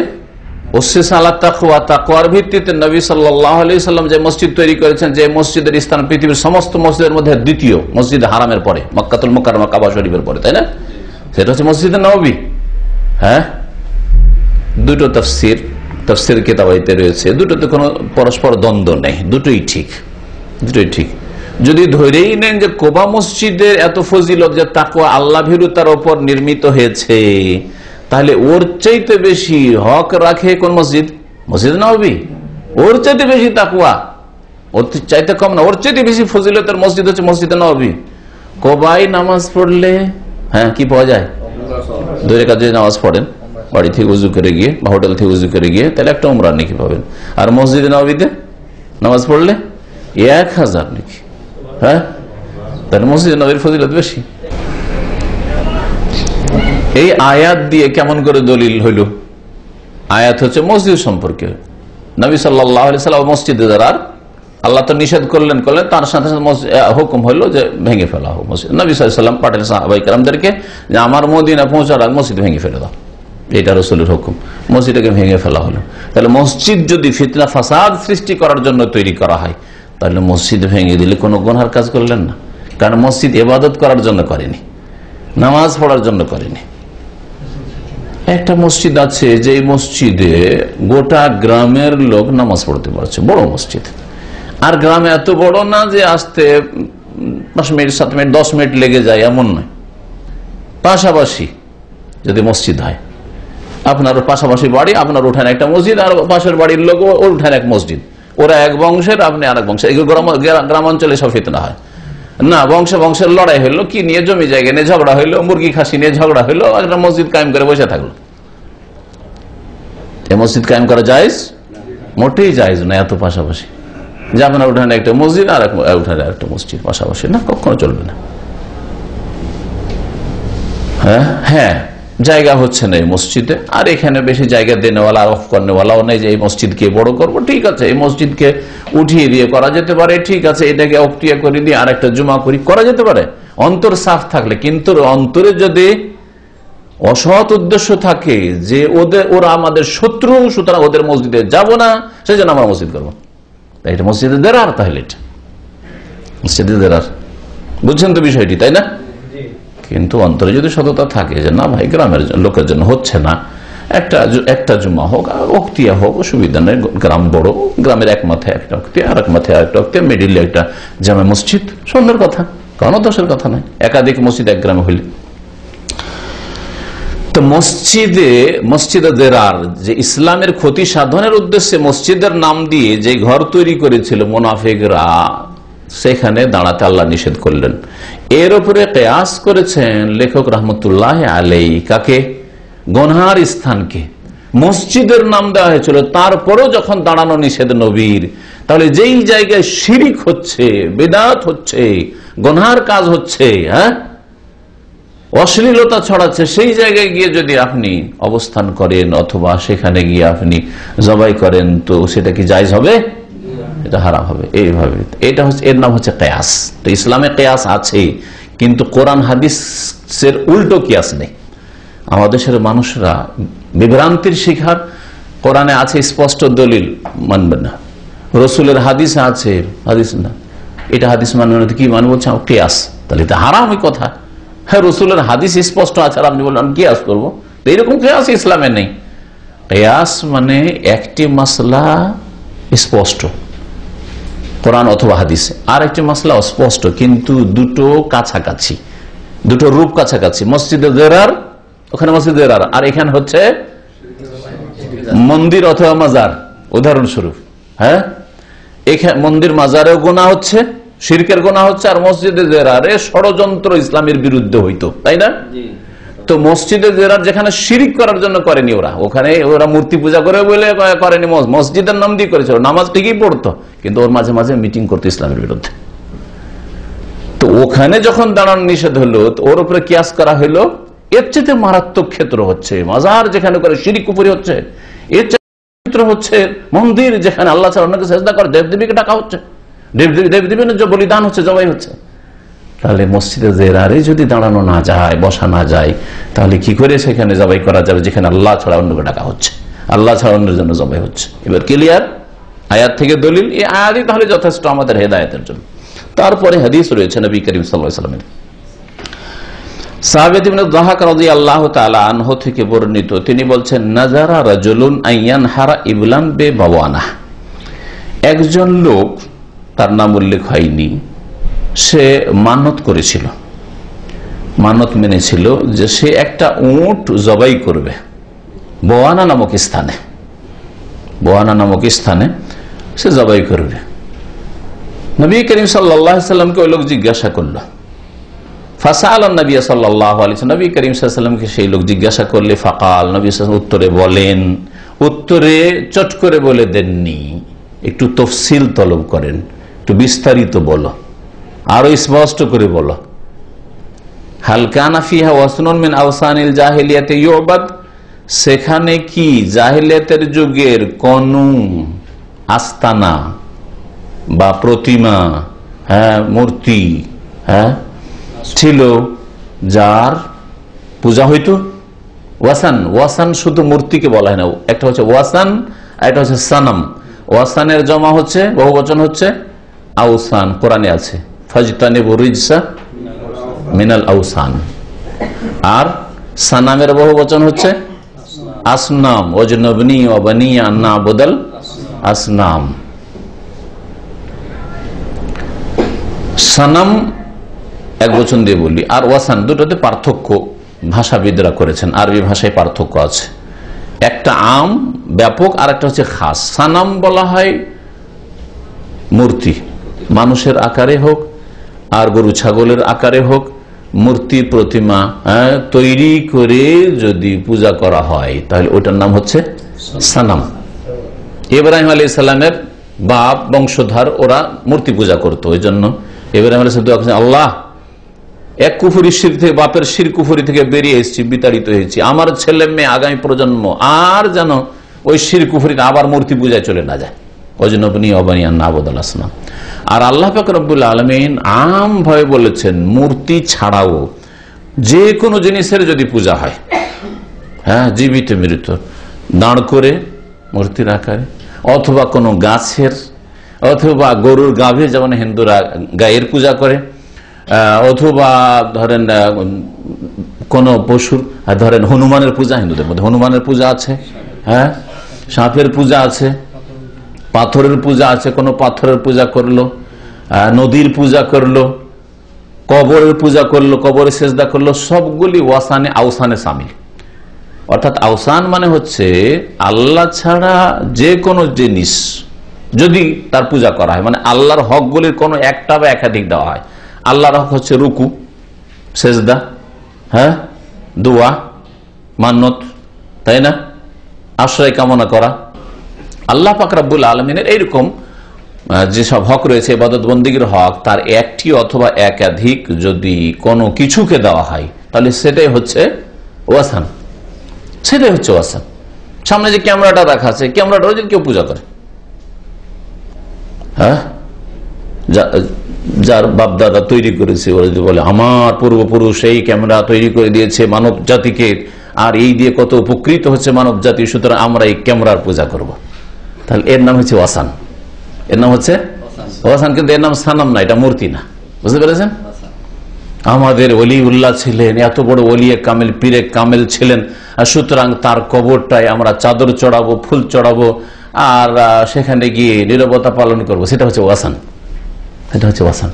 উসসিসা আলা তাকওয়া, তাকওয়ার ভিত্তিতে নবী সাল্লাল্লাহু আলাইহি ওয়াসাল্লাম যে মসজিদ তৈরি করেছেন, যে মসজিদের স্থান পৃথিবীর সমস্ত মসজিদের মধ্যে দ্বিতীয়, মসজিদ হারামের পরে, মক্কাতুল মুকাররমা, কাবা শরীফের পরে, তাই না? সেটা হচ্ছে মসজিদে নববী। হ্যাঁ, দুটো তাফসীর কিতাবাইতে রয়েছে, দুটোতে কোনো পরস্পর দ্বন্দ্ব নেই, দুটোই ঠিক, দুটোই ঠিক। যদি ধরেই নেন যে কুবা মসজিদের এত ফজিলত যে তাকওয়া আল্লাহ ভীরুতার উপর নির্মিত হয়েছে, তাহলে ওর চাইতে বেশি হক রাখে কোন মসজিদ? মসজিদ নববী। ওর চাইতে বেশি তাকওয়া, ওর চাইতে কম না, ওর চাইতে বেশি ফজিলতের মসজিদ হচ্ছে মসজিদে নববী। কবাই নামাজ পড়লে কি পাওয়া যায়? 2 রাকাত যদি নামাজ পড়েন বাড়ি থেকে উজু করে গিয়ে বা হোটেল থেকে উজু করে গিয়ে, তাহলে একটা উমরার নেকি পাবেন। আর মসজিদে নববীতে নামাজ পড়লে 1000 নেকি। তাহলে মসজিদে নববীর ফজিলত বেশি। এই আয়াত দিয়ে কেমন করে দলিল হইল? আয়াত হচ্ছে মসজিদ সম্পর্কে। নবী সাল্লাল্লাহু আলাইহি ওয়াসাল্লাম মসজিদে যারার আল্লাহ তো নিষেধ করলেন, তার সাথে সাথে হুকুম হলো যে ভেঙে ফেলা হোক মসজিদ। নবী সাল্লাল্লাহু আলাইহি ওয়াসাল্লাম পাঠালেন সাহাবায়ে কেরামদেরকে যে আমার মদিনা পৌঁছার আগে মসজিদ ভেঙে ফেলে দাও, এটা রাসূলের হুকুম। মসজিদটাকে ভেঙে ফেলা হলো। তাহলে মসজিদ যদি ফিতনা ফাসাদ সৃষ্টি করার জন্য তৈরি করা হয়, তাহলে মসজিদ ভেঙে দিলে কোনো গুনার কাজ করলেন না। কারণ মসজিদ ইবাদত করার জন্য করেনি, নামাজ পড়ার জন্য করেনি। একটা মসজিদ আছে যে মসজিদে গোটা গ্রামের লোক নামাজ পড়তে পারছে, বড় মসজিদ। আর গ্রামে এত বড় না যে আসতে 5 মিনিট 7 মিনিট 10 মিনিট লেগে যায়, এমন নয়। পাশাপাশি যদি মসজিদ হয়, আপনার পাশাপাশি বাড়ি, আপনার উঠানে একটা মসজিদ, আর পাশের বাড়ির লোক ওর উঠানে এক মসজিদ, ওরা এক বংশের, আপনি আর এক বংশের। গ্রামাঞ্চলে সব ফিতনা হয় না, বংশের লড়াই হইলো, কি নিয়ে জমি জায়গা নিয়ে ঝগড়া হইলো, মুরগি খাসি নিয়ে ঝগড়া হইলো, একটা মসজিদ কায়েম করে বসে থাকলো। এই মসজিদ কায়েম করা জায়েজ? মোটেই জায়েজ না। এত পাশাপাশি যে আপনার উঠানে একটা মসজিদ আর উঠানে একটা মসজিদ পাশাপাশি, না, কখনো চলবে না। হ্যাঁ, জায়গা হচ্ছে না এই মসজিদে, আর এখানে বেশি জায়গা দেনেওয়ালা অফ করেওয়ালাও নেই যে এই মসজিদকে বড় করবো। ঠিক আছে, এই মসজিদকে উঠিয়ে দিয়ে করা যেতে পারে, ঠিক আছে, এটাকে অক্টিয়া করে দিয়ে আর একটা জুমা করা যেতে পারে, অন্তর সাফ থাকলে। কিন্তু অন্তরে যদি অসৎ উদ্দেশ্য থাকে যে ওরা আমাদের শত্রু, সুতরাং ওদের মসজিদে যাব না, সেই জন্য আমরা মসজিদ করবো, তাই এটা মসজিদে দেরার। তাহলে এটা মসজিদে দেরার, বুঝছেন তো বিষয়টি, তাই না? কিন্তু অন্তরে যদি সততা থাকে যে না ভাই গ্রামের লোকের জন্য হচ্ছে না, একটা জুমা হোক, অক্তিয়া হোক, অসুবিধা নেই, গ্রাম বড়, গ্রামের এক মাথায় একটা অক্তিয়া, আর এক মাথায় একটা অক্তিয়া, মিডিলে একটা জামে মসজিদ, সুন্দর কথা, কোনো দোষের কথা নাই। একাধিক মসজিদ এক গ্রামে হইলে। তো মসজিদে দেরার, যে ইসলামের ক্ষতি সাধনের উদ্দেশ্যে মসজিদের নাম দিয়ে যে ঘর তৈরি করেছিল মুনাফিকরা, সেখানে দাঁড়াতে আল্লাহ নিষেধ করলেন। এর উপরে কিয়াস করেছেন লেখক রহমতুল্লাহ আলাইহি, কাকে? গুনহার স্থানকে মসজিদের নাম দেওয়া হয়েছিল, তারপরেও যখন দাঁড়ানো নিষেধ নবীর, তাহলে যেই জায়গায় শিরিক হচ্ছে, বিদআত হচ্ছে, গুনহার কাজ হচ্ছে, অশ্লীলতা ছড়াচ্ছে, সেই জায়গায় গিয়ে যদি আপনি অবস্থান করেন অথবা সেখানে গিয়ে আপনি জবাই করেন, তো সেটা কি জায়েজ হবে? এটা হারাম হবে। এইভাবে এটা হচ্ছে, এর নাম হচ্ছে কিয়াস। তো ইসলামে কিয়াস আছে, কিন্তু কোরআন হাদিসের উল্টো কিয়াস নেই। আমাদের দেশের মানুষরা বিভ্রান্তির শিকার। কোরআনে আছে স্পষ্ট দলিল, মানবে না। রসুলের হাদিসে আছে, হাদিস না, এটা হাদিস মানবে না, কি মানবে? বলছে কিয়াস। তাহলে এটা হারাম ওই কথা। হ্যাঁ, রসুলের হাদিস স্পষ্ট আছে, আর আপনি বললেন কিয়াস করবো, এইরকম কিয়াস ইসলামে নেই। কিয়াস মানে একটি মাসলা স্পষ্ট কোরআন অথবা হাদিসে, আর একটি মাসলা অস্পষ্ট কিন্তু দুটো কাছাকাছি, দুটো রূপ কাছাকাছি। মসজিদে দেরার, ওখানে মসজিদে দেরার, আর এখানে হচ্ছে মন্দির অথবা মাজার, উদাহরণস্বরূপ। হ্যাঁ, এখানে মন্দির মাজারেও গুনাহ হচ্ছে, শিরকের গুনাহ হচ্ছে, আর মসজিদে দেরারে ষড়যন্ত্র ইসলামের বিরুদ্ধে হইতো, তাই না? তো মসজিদে দেরার যেখানে শিরিক করার জন্য করেনি ওরা, ওখানে ওরা মূর্তি পূজা করে বলে করেনি, মসজিদের নাম দিয়ে করেছিল, নামাজ ঠিকই পড়তো, কিন্তু ওর মাঝে মাঝে মিটিং করতো ইসলামের বিরুদ্ধে। তো ওখানে যখন দাঁড়ানো নিষেধ হলো, ওর উপরে কিয়াস করা হলো। এর চেয়ে মারাত্মক ক্ষেত্র হচ্ছে মাজার, যেখানে করে শিরিক কুফরি হচ্ছে। এর ক্ষেত্র হচ্ছে মন্দির, যেখানে আল্লাহ ছাড়া অন্যকে সেজদা করে, দেবদেবীকে ডাকা হচ্ছে, দেবদেবীর যে বলিদান হচ্ছে, জবাই হচ্ছে। তাহলে মসজিদে দেরারে যদি দাঁড়ানো না যায়, বসা না যায়, তাহলে কি করে সেখানে জবাই করা যাবে, যেখানে আল্লাহ ছাড়া অন্যকে ডাকা হচ্ছে, আল্লাহ ছাড়া অন্যের জন্য জবাই হচ্ছে? এবার ক্লিয়ার? আয়াত থেকে দলিল, এই আয়াতই তাহলে যথেষ্ট আমাদের হেদায়েতের জন্য। তারপরে হাদিস রয়েছে নবী করিম সাল্লাল্লাহু আলাইহি ওয়াসাল্লামের। সাহাবী ইবনে যাহাক রাদিয়াল্লাহু তাআলা আনহু থেকে বর্ণিত, তিনি বলছেন, নাযারা রাজুলুন আইয়ানহারা ইবলান বিবাওয়ানা। একজন লোক, তার নাম উল্লেখ হয়নি, সে মানত করেছিল, মানত মেনেছিল যে সে একটা উট জবাই করবে বোয়ানা নামক স্থানে। বোয়ানা নামক স্থানে সে জবাই করবে। নবী করিম সাল্লাল্লাহু আলাইহি সাল্লামকে ওই লোক জিজ্ঞাসা করলো, ফাসআলান নবী সাল্লাল্লাহু আলাইহি ওয়াসাল্লাম, নবী করিম সাল্লাল্লাহু আলাইহি ওয়াসাল্লামকে সেই লোক জিজ্ঞাসা করলে ফাকাল, নবী সাল্লাল্লাহু আলাইহি ওয়াসাল্লাম উত্তরে বলেন, উত্তরে চট করে বলে দেননি, একটু তফসিল তলব করেন, একটু বিস্তারিত বলো, আরো স্পষ্ট করে বলো। হাল কানা ফিহা ওয়াসনুন মিন আওসানিল জাহিলিয়াতি ইউবাদ, সেখানে কি জাহিলিয়াতের যুগের কোন আস্তানা বা প্রতিমা, মূর্তি ছিল যার পূজা হইতো? ওয়াসান, ওয়াসান শুধু মূর্তিকে বলা হয় না, একটা হচ্ছে ওয়াসান আর একটা হচ্ছে সানাম। ওয়াসানের জমা হচ্ছে, বহুবচন হচ্ছে আউসান, কোরআনে আছে ফাজতানিবু রিজসা মিনাল আউসান। আর সানামের বহুবচন হচ্ছে আসনাম, ওয়াজনবনি ওয়া বানিয়া আন না'বুদাল আসনাম। সানাম এক বচন দিয়ে বলি, আর ওয়াসান দুটোতে পার্থক্য ভাষাবিদরা করেছেন, আরবি ভাষায় পার্থক্য আছে, একটা আম ব্যাপক আর একটা হচ্ছে খাস। সানাম বলা হয় মূর্তি, মানুষের আকারে হোক আর গরু ছাগলের আকারে হোক, মূর্তি প্রতিমা তৈরি করে যদি পূজা করা হয় তাহলে ওটার নাম হচ্ছে সানাম। ইব্রাহিম আলাইহিস সালামের বাপ বংশধর ওরা মূর্তি পূজা করতো, ওই জন্য ইব্রাহিম আলাইহিস সালাম, আল্লাহ এক কুফরি শির থেকে, বাপের শির কুফরি থেকে বেরিয়ে এসেছি, বিতাড়িত হয়েছি, আমার ছেলে মেয়ে আগামী প্রজন্ম আর যেন ওই শির কুফরিতে আবার মূর্তি পূজায় চলে না যায়, ওই জন্য অবানিয়ান না'বুদাল আসনাম। আর আল্লাহ পাক রব্বুল আলামিন আম ভাবে বলেছেন মূর্তি ছাড়াও যে কোনো জিনিসের যদি পূজা হয়, জীবিত মৃত, দাঁড় করে মূর্তির আকারে, অথবা কোনো গাছের, অথবা গরুর গাভী, যেমন হিন্দুরা গায়ের পূজা করে, অথবা ধরেন কোন পশুর, ধরেন হনুমানের পূজা, হিন্দুদের মধ্যে হনুমানের পূজা আছে, সাপের পূজা আছে, পাথরের পূজা আছে, কোন পাথরের পূজা করলো, নদীর পূজা করলো, কবরের পূজা করলো, কবরে সেজদা করলো, সবগুলি ওয়াসানে আউসানে সামিল। অর্থাৎ আউসান মানে হচ্ছে আল্লাহ ছাড়া যে কোনো জিনিস যদি তার পূজা করা হয়, মানে আল্লাহর হকগুলির কোনো একটা বা একাধিক দেওয়া হয়। আল্লাহর হক হচ্ছে রুকু, সেজদা, দোয়া, মান্নত, তাই না, আশ্রয় কামনা করা। আল্লাহ পাক রব্বুল আলামিনের এইরকম যেসব হক রয়েছে, ইবাদত বন্দেগীর হক, তার একটি অথবা একাধিক যদি কোনো কিছুকে দেওয়া হয় তাহলে সেটাই হচ্ছে ওয়াসান, সেটাই হচ্ছে ওয়াসান। সামনে যে ক্যামেরাটা রাখা আছে, ক্যামেরাটা যদি কেউ পূজা করে, যার বাপ দাদা তৈরি করেছে, ওরা যদি বলে আমার পূর্বপুরুষ এই ক্যামেরা তৈরি করে দিয়েছে মানব জাতিকে, আর এই দিয়ে কত উপকৃত হচ্ছে মানব জাতি, সুতরাং আমরা এই ক্যামেরার পূজা করব, তাহলে এর নাম হচ্ছে ওয়াসান, এর নাম হচ্ছে ওয়াসান। কিন্তু এর নাম সানাম না, এটা মূর্তি না, বুঝতে পেরেছেন? আমাদের ওলিউল্লাহ ছিলেন, এত বড় ওলিয়ে কামেল, পীরে কামেল ছিলেন, সুতরাং তার কবরটায় আমরা চাদর চড়াবো, ফুল চড়াবো, আর সেখানে গিয়ে নীরবতা পালন করব, সেটা হচ্ছে ওয়াসান, এটা হচ্ছে ওয়াসান।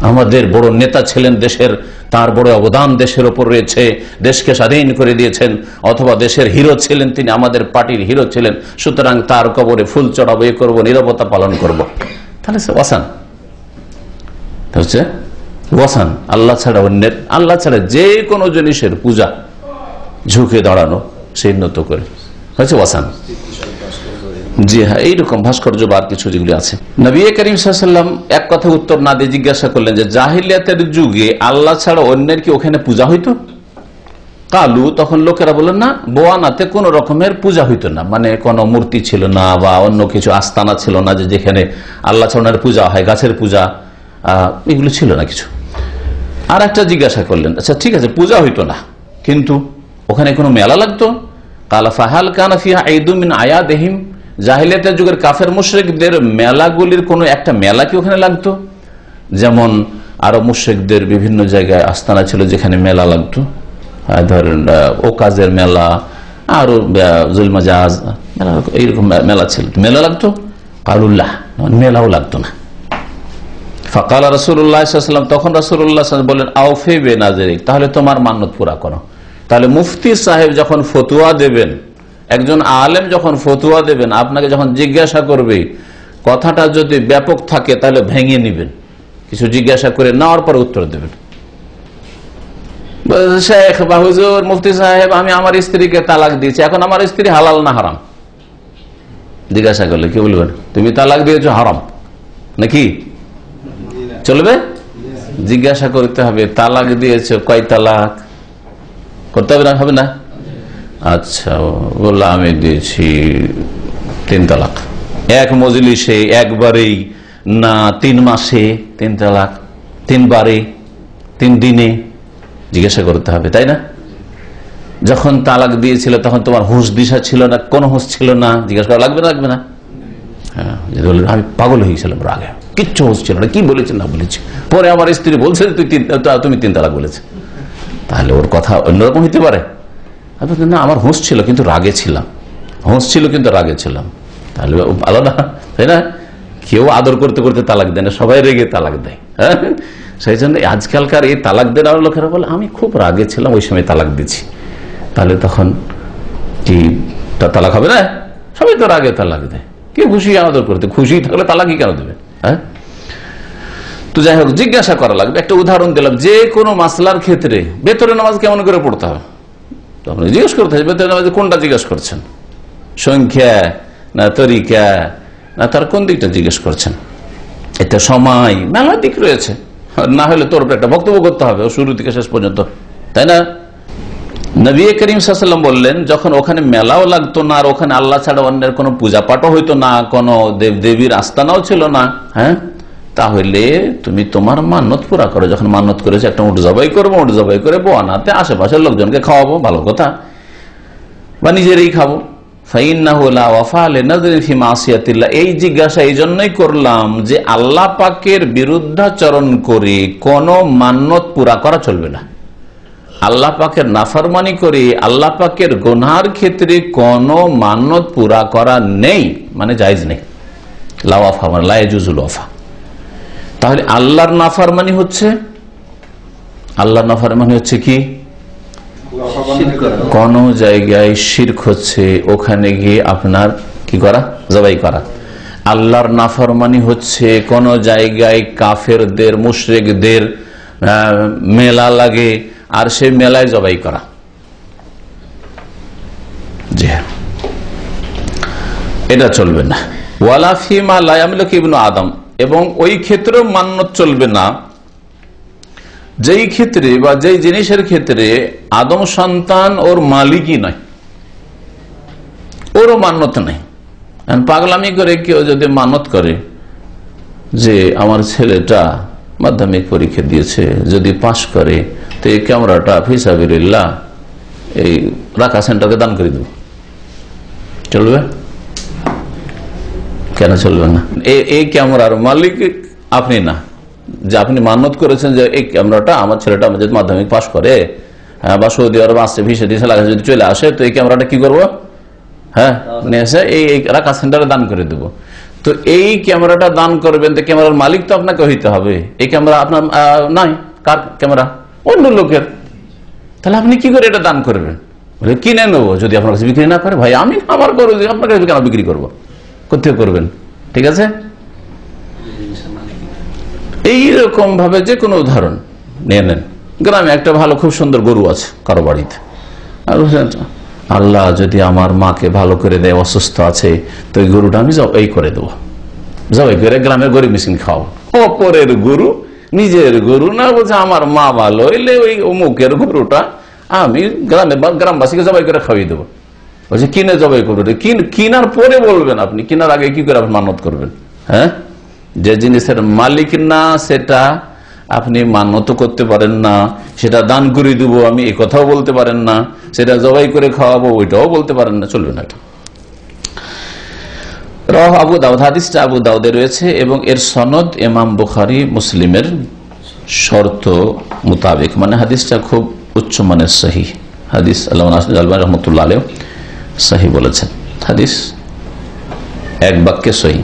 আমাদের বড় নেতা ছিলেন দেশের, তার বড় অবদান দেশের ওপর রয়েছে, দেশকে স্বাধীন করে দিয়েছেন, অথবা দেশের হিরো ছিলেন, তিনি আমাদের পার্টির হিরো ছিলেন, সুতরাং তার কবরে ফুল চড়াবো, এ করবো, নীরবতা পালন করব, তাহলে ওয়াসান হচ্ছে ওয়াসান। আল্লাহ ছাড়া অন্যের, আল্লাহ ছাড়া যে কোনো জিনিসের পূজা, ঝুঁকে দাঁড়ানো, সেই নত করে হচ্ছে ওয়াসান। জি হ্যাঁ, এইরকম ভাস্কর্য বা কিছু যেগুলি আছে। নবী করিম সাল্লাল্লাহু আলাইহি ওয়াসাল্লাম এক কথা উত্তর না দিয়ে জিজ্ঞাসা করলেন যে জাহিলিয়াতের যুগে আল্লাহ ছাড়া অন্যের কি ওখানে পূজা হইতো? কালু, তখন লোকেরা বললেন না, বোয়ানাতে কোন রকমের পূজা হইতো না, মানে কোনো মূর্তি ছিল না বা অন্য কিছু আস্তানা ছিল না যে যেখানে আল্লাহ ছাড়া পূজা হয়, গাছের পূজা, এগুলো ছিল না কিছু। আর একটা জিজ্ঞাসা করলেন, আচ্ছা ঠিক আছে পূজা হইতো না, কিন্তু ওখানে কোনো মেলা লাগতো? কালা ফাহাল কানা ফিহা ঈদুম মিন আয়াদিহিম, জাহিলিয়াতের যুগের কাফের মুশরিকদের মেলাগুলির কোনো একটা মেলা কি ওখানে লাগতো? যেমন আরো মুশরিকদের বিভিন্ন জায়গায় আস্তানা ছিল যেখানে মেলা লাগতো, ধরেন ওকাজের মেলা, আরো জুলমাজাজ মেলা, এইরকম মেলা ছিল, মেলা লাগতো? কালুল্লাহ, মেলাও লাগতো না। ফাকাল রাসূলুল্লাহ সাল্লাল্লাহু আলাইহি ওয়াসাল্লাম, তখন রাসূলুল্লাহ সাল্লাল্লাহু আলাইহি ওয়াসাল্লাম বললেন আওফি বিনাযরিক, তাহলে তোমার মান্নত পুরা করো। তাহলে মুফতি সাহেব যখন ফতোয়া দেবেন, একজন আলেম যখন ফতোয়া দেবেন, আপনাকে যখন জিজ্ঞাসা করবে কথাটা যদি ব্যাপক থাকে তাহলে ভেঙে নেবেন, কিছু জিজ্ঞাসা করে নেওয়ার পর উত্তর দেবেন। শেখ বা হুজুর, মুফতি সাহেব, আমি আমার স্ত্রীকে তালাক দিয়েছি, এখন আমার স্ত্রী হালাল না হারাম? জিজ্ঞাসা করলে কি বলবেন? তুমি তালাক দিয়েছো, হারাম নাকি? চলবে? জিজ্ঞাসা করতে হবে তালাক দিয়েছো, কয় তালাক? করতে হবে না? হবে না? আচ্ছা, বললাম আমি দিয়েছি 3 তালাক। এক মজলিসে, একবারেই না 3 মাসে 3 তালাক, 3 বারে, 3 দিনে? জিজ্ঞাসা করতে হবে, তাই না? যখন তালাক দিয়েছিল তখন তোমার হুঁশ দিশা ছিল না, কোন হুঁশ ছিল না? জিজ্ঞাসা করা লাগবে না? লাগবে না? হ্যাঁ, আমি পাগল হয়ে গেছিলাম রাগে, কিচ্ছু হুঁশ ছিল না, কি বলেছে না বলেছি। পরে আমার স্ত্রী বলছে তুমি 3 তালাক বলেছে, তাহলে ওর কথা অন্যরকম হইতে পারে। না, আমার হুঁশ ছিল কিন্তু রাগে ছিলাম, হুঁশ ছিল কিন্তু রাগে ছিলাম, তাহলে আলাদা, তাই না? কেউ আদর করতে করতে তালাক দেয় না, সবাই রেগে তালাক দেয়। হ্যাঁ, সেই জন্য আজকালকার এই তালাক দেওয়ার লোকেরা বলে আমি খুব রাগে ছিলাম, ওই সময় তালাক দিচ্ছি। তাহলে তখন কি তালাক হবে না? সবাই তো রাগে তালাক দেয়, কে খুশি আদর করতে, খুশি থাকলে তালাকই কেন দেবে? হ্যাঁ, তো যাই হোক, জিজ্ঞাসা করা লাগবে। একটা উদাহরণ দিলাম, যে কোনো মাসলার ক্ষেত্রে বেতরে নামাজ কেমন করে পড়তে হবে, তো আপনি জিজ্ঞেস করতে হবে বেতরে নামাজে কোনটা জিজ্ঞেস করছেন, সংখ্যা না তরিকা না তার কোন দিকটা জিজ্ঞেস করছেন? এটা সময়, মেলা দিক রয়েছে, না হলে তোর একটা বক্তব্য করতে হবে শুরু থেকে শেষ পর্যন্ত, তাই না? নবী করিম সাল্লাল্লাহু আলাইহি ওয়াসাল্লাম বললেন, যখন ওখানে মেলাও লাগতো না, আর ওখানে আল্লাহ ছাড়া অন্যের কোনো পূজা পাঠও হইতো না, কোনো দেব দেবীর আস্তানাও ছিল না, হ্যাঁ, তাহলে তুমি তোমার মান্যত পুরা করো। যখন মান্যত করেছে একটা উট জবাই করবো, উট জবাই করে বোয়ানাতে আশেপাশের লোকজনকে খাওয়াবো, ভালো কথা, বা নিজেরই খাবো। এই জিজ্ঞাসা এই জন্যই করলাম যে আল্লাহ পাকের বিরুদ্ধাচরণ করে কোন মান্যত পুরা করা চলবে না। আল্লাহ পাকের নাফরমানি করে আল্লাহ পাকের গুনার ক্ষেত্রে কোন মান্যত পুরা করা নেই, মানে জায়েজ নেই। লাওয়াফা মানে লা ইয়াজুজুল ওয়াফা। তাহলে আল্লাহর নাফরমানি হচ্ছে, আল্লাহর নাফরমানি হচ্ছে কি? কোন জায়গায় শিরক হচ্ছে, ওখানে গিয়ে আপনার কি করা? জবাই করা। আল্লাহর নাফরমানি হচ্ছে কোন জায়গায় কাফেরদের, মুশরিকদের মেলা লাগে আর সেই মেলায় জবাই করা। জি, এটা চলবে না। ওয়ালা ফিমা লা ইয়ামলিকু ইবনু আদম, এবং ওই ক্ষেত্রেও মান্যত চলবে না যেই ক্ষেত্রে বা যেই জিনিসের ক্ষেত্রে আদম সন্তান ওর মালিকই নয়, ওরও মান্যত নেই। পাগলামি করে কেউ যদি মানত করে যে আমার ছেলেটা মাধ্যমিক পরীক্ষা দিয়েছে, যদি পাশ করে তো এই ক্যামেরাটা ফিসাবিলিল্লাহ এই রাখা সেন্টারকে দান করে দেব, চলবে? কেন চলবে না? এই ক্যামেরার মালিক আপনি না, যে আপনি মান্যত করেছেন যে এই ক্যামেরাটা আমার ছেলেটা যদি মাধ্যমিক পাশ করে, হ্যাঁ, বা সৌদি আরব আসছে ভিসা দিয়ে যদি চলে আসে, তো এই ক্যামেরাটা কি করবো? হ্যাঁ, নিয়ে এসে এই রাখা সেন্টারে দান করে দেবো। তো এই ক্যামেরাটা দান করবেন, তো ক্যামেরার মালিক তো আপনাকে হইতে হবে। এই ক্যামেরা আপনার নাই, কার ক্যামেরা? অন্য লোকের। তাহলে আপনি কি করে এটা দান করবেন? কিনে নেবো, যদি আপনার কাছে বিক্রি না করে, ভাই আমি আমার করবো, আপনার কাছে কেন বিক্রি করবো? কোথায় করবেন? ঠিক আছে, এইরকম ভাবে যে কোনো উদাহরণ নিয়ে নেন। গ্রামে একটা ভালো খুব সুন্দর গরু আছে কারো বাড়িতে, আল্লাহ যদি আমার মাকে ভালো করে দেয়, অসুস্থ আছে, তো এই গরুটা আমি জবাই করে দেবো, জবাই করে গ্রামের গরিব মিসকিন খাও। অপরের গরু, নিজের গরু না, বলছে আমার মা ভালো হইলে ওই অমুকের গরুটা আমি গ্রামবাসীকে জবাই করে খাওয়িয়ে দেবো। বলছে কিনে জবাই করবো, কিনার পরে বলবেন আপনি, কিনার আগে কি করে আপনি মানত করবেন? হ্যাঁ, যে জিনিসের মালিক না সেটা আপনি মানত করতে পারেন না, সেটা দান করে দিব আমি এই কথাও বলতে পারেন না, সেটা জবাই করে খাওয়াবো ওইটাও বলতে পারেন না, চলবে না এটা। রাহ আবু দাউদ, হাদিসটা আবু দাউদে রয়েছে এবং এর সনদ ইমাম বুখারী মুসলিমের শর্ত মোতাবেক, মানে হাদিসটা খুব উচ্চমানের সহিহ হাদিস। আল্লামা নাসিরুদ্দিন আলবানী রাহমাতুল্লাহ আলাইহি সহিহ বলেছেন, হাদিস এক বাক্যে সহিহ,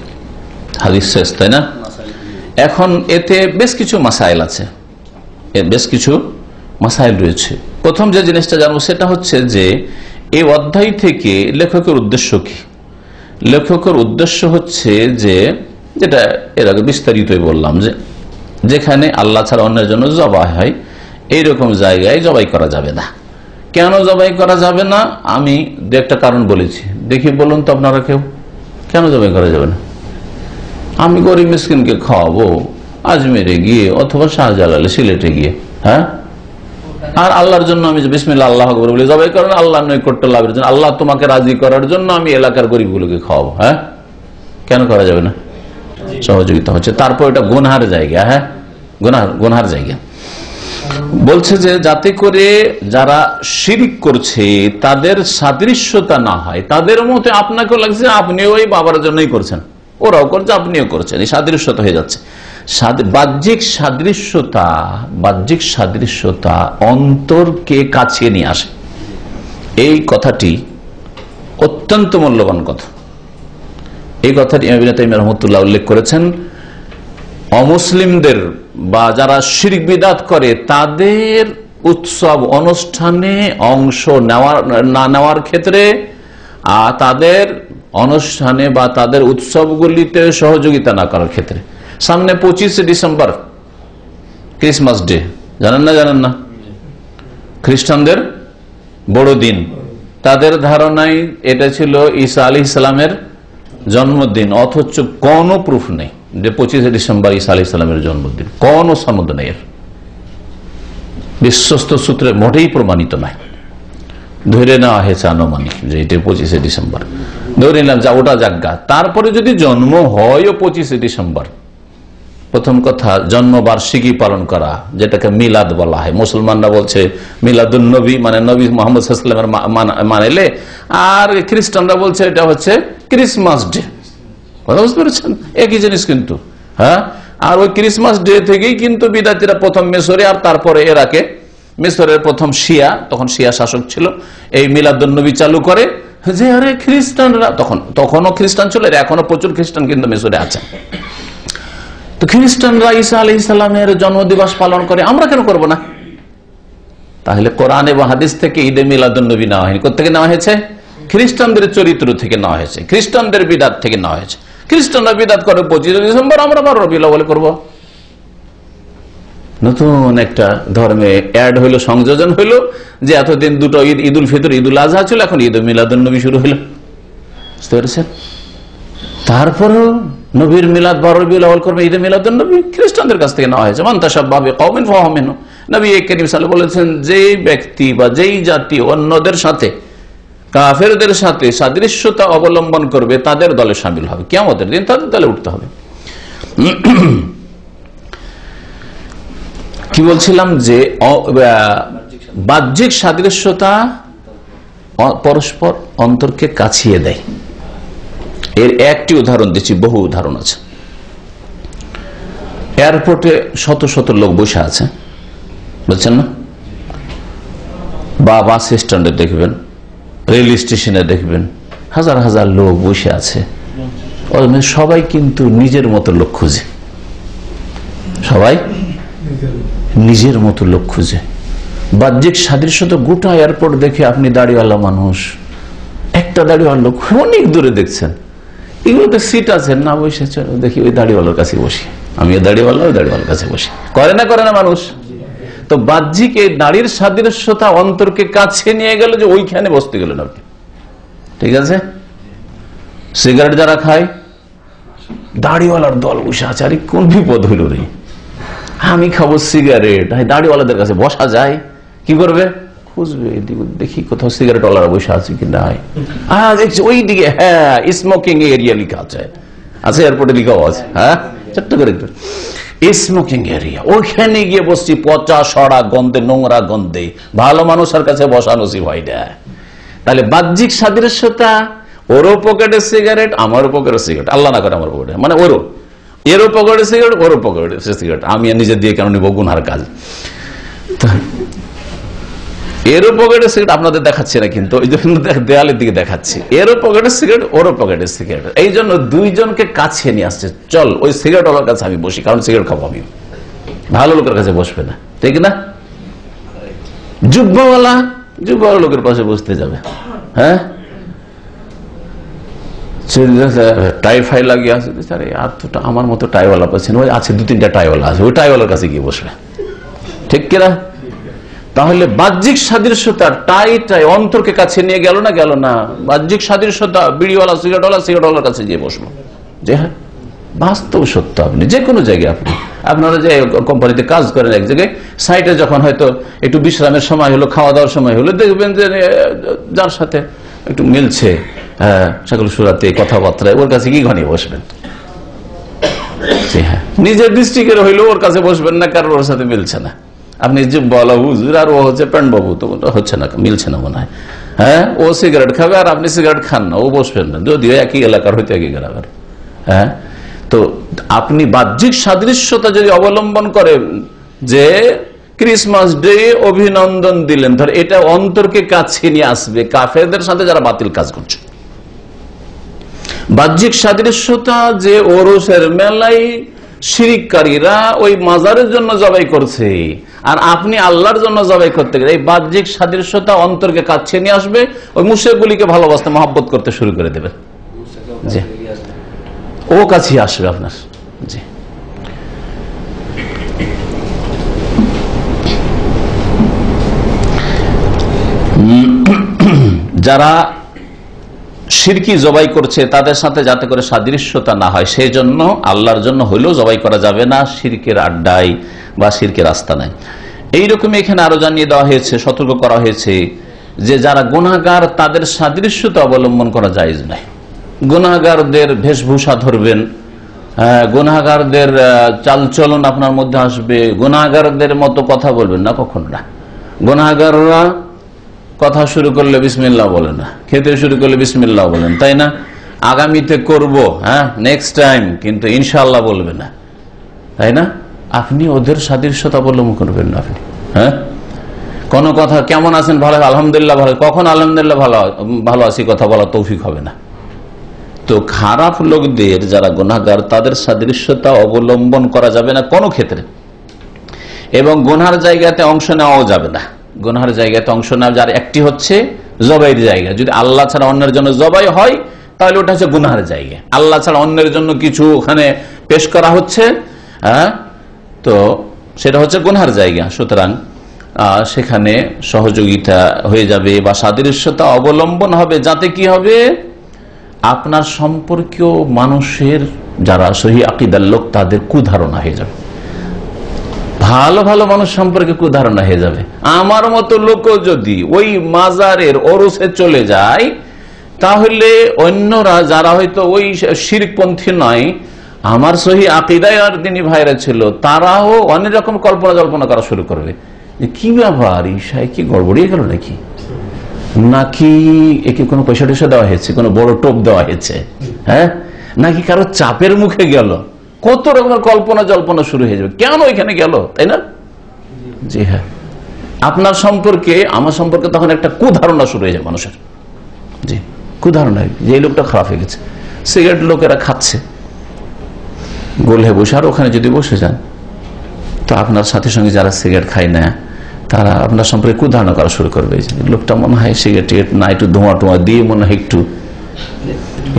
হাদিস শেষ, তাই না? এখন এতে বেশ কিছু মাসাইল আছে, বেশ কিছু মাসাইল রয়েছে। প্রথম যে জিনিসটা জানবো সেটা হচ্ছে যে এই অধ্যায় থেকে লেখকের উদ্দেশ্য কি? লেখকের উদ্দেশ্য হচ্ছে যে যেটা এর আগে বিস্তারিতই বললাম, যে যেখানে আল্লাহ ছাড়া অন্যের জন্য জবাই হয় এইরকম জায়গায় জবাই করা যাবে না। কেন জবাই করা যাবে না আমি দু একটা কারণ বলেছি, দেখি বলুন তো আপনারা কেউ, কেন জবাই করা যাবে না? আমি গরিব মিসকিনকে খাওয়াবো আজমেরে গিয়ে অথবা শাহজালালে সিলেটে গিয়ে, হ্যাঁ, আর আল্লাহর জন্য আমি বিসমিল্লাহ আল্লাহ আকবার বলি জবাই করেন আল্লাহ নৈকট্য লাভের জন্য, আল্লাহ তোমাকে রাজি করার জন্য আমি এলাকার গরিবগুলোকে খাওয়াবো, হ্যাঁ, কেন করা যাবে না? সহযোগিতা হচ্ছে। তারপর এটা গুনহার জায়গা, হ্যাঁ, গুনহার জায়গা। বলছে যে যাতে করে যারা শিরক করছে তাদের সাদৃশ্যতা না হয়, তাদের মতে আপনাকেও লাগছে আপনিও ওই বাবার জন্যই করছেন, ওরাও করছে আপনিও করছেন, এই সাদৃশ্যতা হয়ে যাচ্ছে। বাহ্যিক সাদৃশ্যতা অন্তরকে কাছে নিয়ে আসে। এই কথাটি অত্যন্ত মূল্যবান কথা। এই কথাটি ইমাম ইবনে তাইমিয়া রাহমাতুল্লাহ উল্লেখ করেছেন। অমুসলিমদের বা যারা শিরক বিদআত করে তাদের উৎসব অনুষ্ঠানে অংশ না নেওয়ার ক্ষেত্রে, তাদের অনুষ্ঠানে বা তাদের উৎসবগুলিতে সহযোগিতা না করার ক্ষেত্রে, সামনে 25শে ডিসেম্বর ক্রিসমাস ডে, জানেন না? খ্রিস্টানদের বড়দিন। তাদের ধারণায় এটা ছিল ঈসা আলাইহিস সালামের জন্মদিন, অথচ কোনো প্রুফ নেই যে 25শে ডিসেম্বর ঈসা আলাইহিস সালামের জন্মদিন, কোনো সনদ নেই, এর বিশ্বস্ত সূত্রে মোটেই প্রমাণিত নয়। ধরে নেওয়া হয়েছে আনুমানিক যে এটা 25শে ডিসেম্বর, ধরে নিলাম যা ওটা জায়গা। তারপরে যদি জন্ম হয় 25শে ডিসেম্বর, প্রথম কথা জন্মবার্ষিকী পালন করা, যেটাকে মিলাদ বলা হয়। মুসলমানরা বলছে মিলাদুন নবী, মানে নবী মুহাম্মদ সাল্লাল্লাহু আলাইহি ওয়াসাল্লামের মানেলে, আর খ্রিস্টানরা বলছে এটা হচ্ছে ক্রিসমাস ডে। কথা বুঝতে পেরেছেন? একই জিনিস কিন্তু, হ্যাঁ। আর ওই ক্রিসমাস ডে থেকেই কিন্তু বিদাতিরা প্রথম মিশরে আর তারপরে এরাকে, মিশরের প্রথম শিয়া, তখন শিয়া শাসক ছিল, এই মিলাদুন নবী চালু করে যে আরে খ্রিস্টানরা, তখনও খ্রিস্টান ছিল, এখনো প্রচুর খ্রিস্টান কিন্তু মিশরে আছে। তো খ্রিস্টানরা ঈসা আলাইহিস সালামের জন্মদিবস পালন করে, আমরা কেন করব না? তাহলে কোরআন এবং হাদিস থেকে ঈদে মিলাদুন নবী নেওয়া হয়নি। কোথা থেকে নেওয়া হয়েছে? খ্রিস্টানদের চরিত্র থেকে নেওয়া হয়েছে, খ্রিস্টানদের বিদআত থেকে নেওয়া হয়েছে। খ্রিস্টানরা বিদআত করে 25শে ডিসেম্বর, আমরা 12 রবিউল আউয়াল করব। নতুন একটা ধর্মে অ্যাড হইলো, সংযোজন হইলো, যে এতদিন দুটো ঈদ, ঈদ উল ফিতর, ঈদ উল আজহা ছিল, এখন ঈদ মিলাদুন নবী শুরু হইলো। বুঝতে পেরেছেন? তারপরেও নবীর মিলাদ 12 রবিউল আউয়াল করবে, ঈদে মিলাদুন নবী খ্রিস্টানদের কাছ থেকে নেওয়া হয়েছে। মান তাশাব্বাহা বিকওমিন ফাহুয়া মিনহুম। নবী করিম সাল্লাল্লাহু আলাইহি ওয়াসাল্লাম বলেছেন, যেই ব্যক্তি বা যেই জাতি অন্যদের সাথে, কাফেরদের সাথে সাদৃশ্যতা অবলম্বন করবে তাদের দলে শামিল হবে, কিয়ামতের দিন তাদের দলে উঠতে হবে। কি বলছিলাম যে বাহ্যিক সাদৃশ্যতা পরস্পর অন্তরকে কাছিয়ে দেয়। এর একটি উদাহরণ দিচ্ছি, বহু উদাহরণ আছে। এয়ারপোর্টে শত শত লোক বসে আছে, বলছেন না, বা বাস স্ট্যান্ডে দেখবেন, রেল স্টেশনে দেখবেন, হাজার হাজার লোক বসে আছে। সবাই কিন্তু নিজের মতো লোক খুঁজে, সবাই নিজের মতো লোক খুঁজে। বাহ্যিক সাদৃশ্যতা গোটা এয়ারপোর্ট দেখে আপনি দাড়িওয়ালা মানুষ, একটা দাড়িওয়ালা লোক অনেক দূরে দেখছেন, এগুলোতে সিট আছে না, বসে দেখি ওই দাড়িওয়ালার কাছে বসি, আমি ওই দাড়িওয়ালার কাছে বসি। করে না মানুষ? তো বাহ্যিক এই দাড়ির সাদৃশ্যতা অন্তরকে কাছে নিয়ে গেল, যে ওইখানে বসতে গেলেন আপনি। ঠিক আছে? সিগারেট যারা খায়, দাড়িওয়ালার দল বসে আছে, আরে কোন বিপদ হইল রে, আমি খাবো সিগারেট, দাড়িওয়ালাদের কাছে বসা যায়? কি করবে? খুঁজবে, দেখি কোথাও সিগারেট ওয়ালারা বসে আছে কিনা। দেখছি ওই দিকে, হ্যাঁ, স্মোকিং এরিয়া লিখা আছে, এয়ারপোর্টে লিখাও আছে, হ্যাঁ, ছোট্ট করে স্মোকিং এরিয়া। ওইখানে গিয়ে বসছি, পচা সড়া গন্ধে, নোংরা গন্ধে, ভালো মানুষের কাছে বসা নসিব হয় না। তাহলে বাহ্যিক সাদৃশ্যতা, ওরও পকেটে সিগারেট, আমারও পকেটে সিগারেট, আল্লাহ না করে আমার পকেটে, মানে ওরও, এরও পকেটে সিগারেট, ওরও পকেটে সিগারেট, আমি নিজে দিয়ে কেন নিব, গুনহার কাজ। এরও পকেটে সিগারেট আপনাদের দেখাচ্ছে না, কিন্তু ওই জন্য দেয়ালের দিকে দেখাচ্ছি, এরও পকেটে সিগারেট, ওরও পকেটে সিগারেট। এই জন্য দুইজনকে কাছে নিয়ে আসছে, চল ওই সিগারেট ওয়ালার কাছে আমি বসি, কারণ সিগারেট খাবো আমি, ভালো লোকের কাছে বসবে না, ঠিক না? জুব্বাওয়ালা লোকের পাশে বসতে যাবে, হ্যাঁ, টাই ফাই লাগিয়ে আছে, আর তো আমার মতো টাইওয়ালা পাচ্ছেন, ওই আছে 2-3টা টাইওয়ালা আছে, ওই টাইওয়ালার কাছে গিয়ে বসবে, ঠিক কিনা? তাহলে বাহ্যিক সাদৃশ্যতা টাই অন্তরকে কাছে নিয়ে গেল না? গেল না। বাহ্যিক সাদৃশ্যতা বিড়িওয়ালা সিগারেটওয়ালার কাছে গিয়ে বসবো, যে হ্যাঁ বাস্তব সত্য। আপনি যে কোনো জায়গায়, আপনারা যে কোম্পানিতে কাজ করেন, এক জায়গায় সাইটে যখন হয়তো একটু বিশ্রামের সময় হলো, খাওয়া দাওয়ার সময় হলো, দেখবেন যে যার সাথে একটু মিলছে সকল সুরাতে কথাবার্তায়, ওর কাছে কি ঘনিয়ে বসবেন। হ্যাঁ, নিজের ডিস্ট্রিক্টের হইলেও ওর কাছে বসবেন না, কারণ ওর সাথে মিলছে না। আপনি যে বলা হুজুর আর ও হচ্ছে প্যান্ট বাবু, তো হচ্ছে না, মিলছে না মনে হয়। হ্যাঁ, ও সিগারেট খাবে আর আপনি সিগারেট খান না, ও বসবেন না, যদিও একই এলাকার হইতে একই গ্রামের। হ্যাঁ, তো আপনি বাহ্যিক সাদৃশ্যতা যদি অবলম্বন করেন, যে ক্রিসমাস ডে অভিনন্দন দিলেন, ধর এটা অন্তরকে কাছে নিয়ে আসবে কাফেরদের সাথে যারা বাতিল কাজ করছে। বাহ্যিক সাদৃশ্যতা যে ওরসের মেলায় শিরিককারীরা ওই মাজারের জন্য জবাই করছে, আর আপনি আল্লাহর জন্য জবাই করতে গেলে, এই বাহ্যিক সাদৃশ্যতা অন্তরকে কাছে নিয়ে আসবে, ওই মুশরিকগুলিকে ভালোবাসতে মহব্বত করতে শুরু করে দেবে, জি, ও কাছে আসবে আপনার। জি, যারা শিরকি জবাই করছে তাদের সাথে যাতে করে সাদৃশ্যতা না হয়, সেই জন্য আল্লাহর জন্য হইলেও জবাই করা যাবে না, শিরকের আড্ডায় বা শিরকের রাস্তা নাই। এইরকমই এখানে আরো জানিয়ে দেওয়া হয়েছে, সতর্ক করা হয়েছে যে যারা গুনাহগার তাদের সাদৃশ্যতা অবলম্বন করা জায়েজ নাই। গুনাহগারদের বেশভূষা ধরবেন, গুনাহগারদের চালচলন আপনার মধ্যে আসবে, গুনাহগারদের মতো কথা বলবেন না, কখনো না। গুনাহগাররা কথা শুরু করলে বিসমিল্লাহ বলে না, খেতে শুরু করলে বিসমিল্লাহ বলেন, তাই না? আগামীতে করব, হ্যাঁ নেক্সট টাইম, কিন্তু ইনশাআল্লাহ বলবে না, তাই না? আপনি ওদের সাদৃশ্যতা অবলম্বন করবেন না। আপনি হ্যাঁ, কোন কথা কেমন আছেন, ভালো, আলহামদুলিল্লাহ ভালো, কখন আলহামদুলিল্লাহ ভালো আছি কথা বলা তৌফিক হবে না। তো খারাপ লোকদের যারা গুনাহগার তাদের সাদৃশ্যতা অবলম্বন করা যাবে না কোনো ক্ষেত্রে, এবং গুনার জায়গাতে অংশ নেওয়াও যাবে না। গুনার জায়গাতে অংশ নেওয়া, যার একটি হচ্ছে জবাইয়ের জায়গা, যদি আল্লাহ ছাড়া অন্যের জন্য জবাই হয় তাহলে ওটা হচ্ছে গুনার জায়গা। আল্লাহ ছাড়া অন্যের জন্য কিছু ওখানে পেশ করা হচ্ছে, হ্যাঁ, তো সেটা হচ্ছে গুনার জায়গা। সুতরাং সেখানে সহযোগিতা হয়ে যাবে বা সাদৃশ্যতা অবলম্বন হবে, যাতে কি হবে, আপনার সম্পর্কীয় মানুষের যারা সহি আকীদার লোক তাদের কুধারণা হয়ে যাবে, ভালো ভালো মানুষ সম্পর্কে কুধারণা হয়ে যাবে। আমার মতো লোক যদি ওই মাজারের ওরসে চলে যায়, তাহলে অন্যরা যারা হয়তো ওই শিরকপন্থী নয়, আমার সহি আকীদায় আর তিনি ভাইরা ছিল, তারাও অনেক রকম কল্পনা জল্পনা করা শুরু করবে, কি ব্যাপার, ঈশায় কি গড়বড়িয়ে গেল নাকি, নাকি একে কোনো পয়সা টয়সা দেওয়া হয়েছে, কোনো বড় টোপ দেওয়া হয়েছে, হ্যাঁ, নাকি কারো চাপের মুখে গেল, কত রকমের কল্পনা জল্পনা শুরু হয়ে যাবে, কেন এখানে গেল, তাই না? জি হ্যাঁ, আপনার সম্পর্কে আমার সম্পর্কে তখন একটা কুধারণা শুরু হয়ে যায় মানুষের। জি, কুধারণা, যে এই লোকটা খারাপ হয়ে গেছে। সিগারেট লোকেরা খাচ্ছে গোলে বসে, আর ওখানে যদি বসে যান তো আপনার সাথে সঙ্গে যারা সিগারেট খায় না তারা আপনার সম্পর্কে কুধারণা করা শুরু করবে, লোকটা মনে হয় সিগারেট না একটু ধোঁয়া টোঁয়া দিয়ে মনে হয়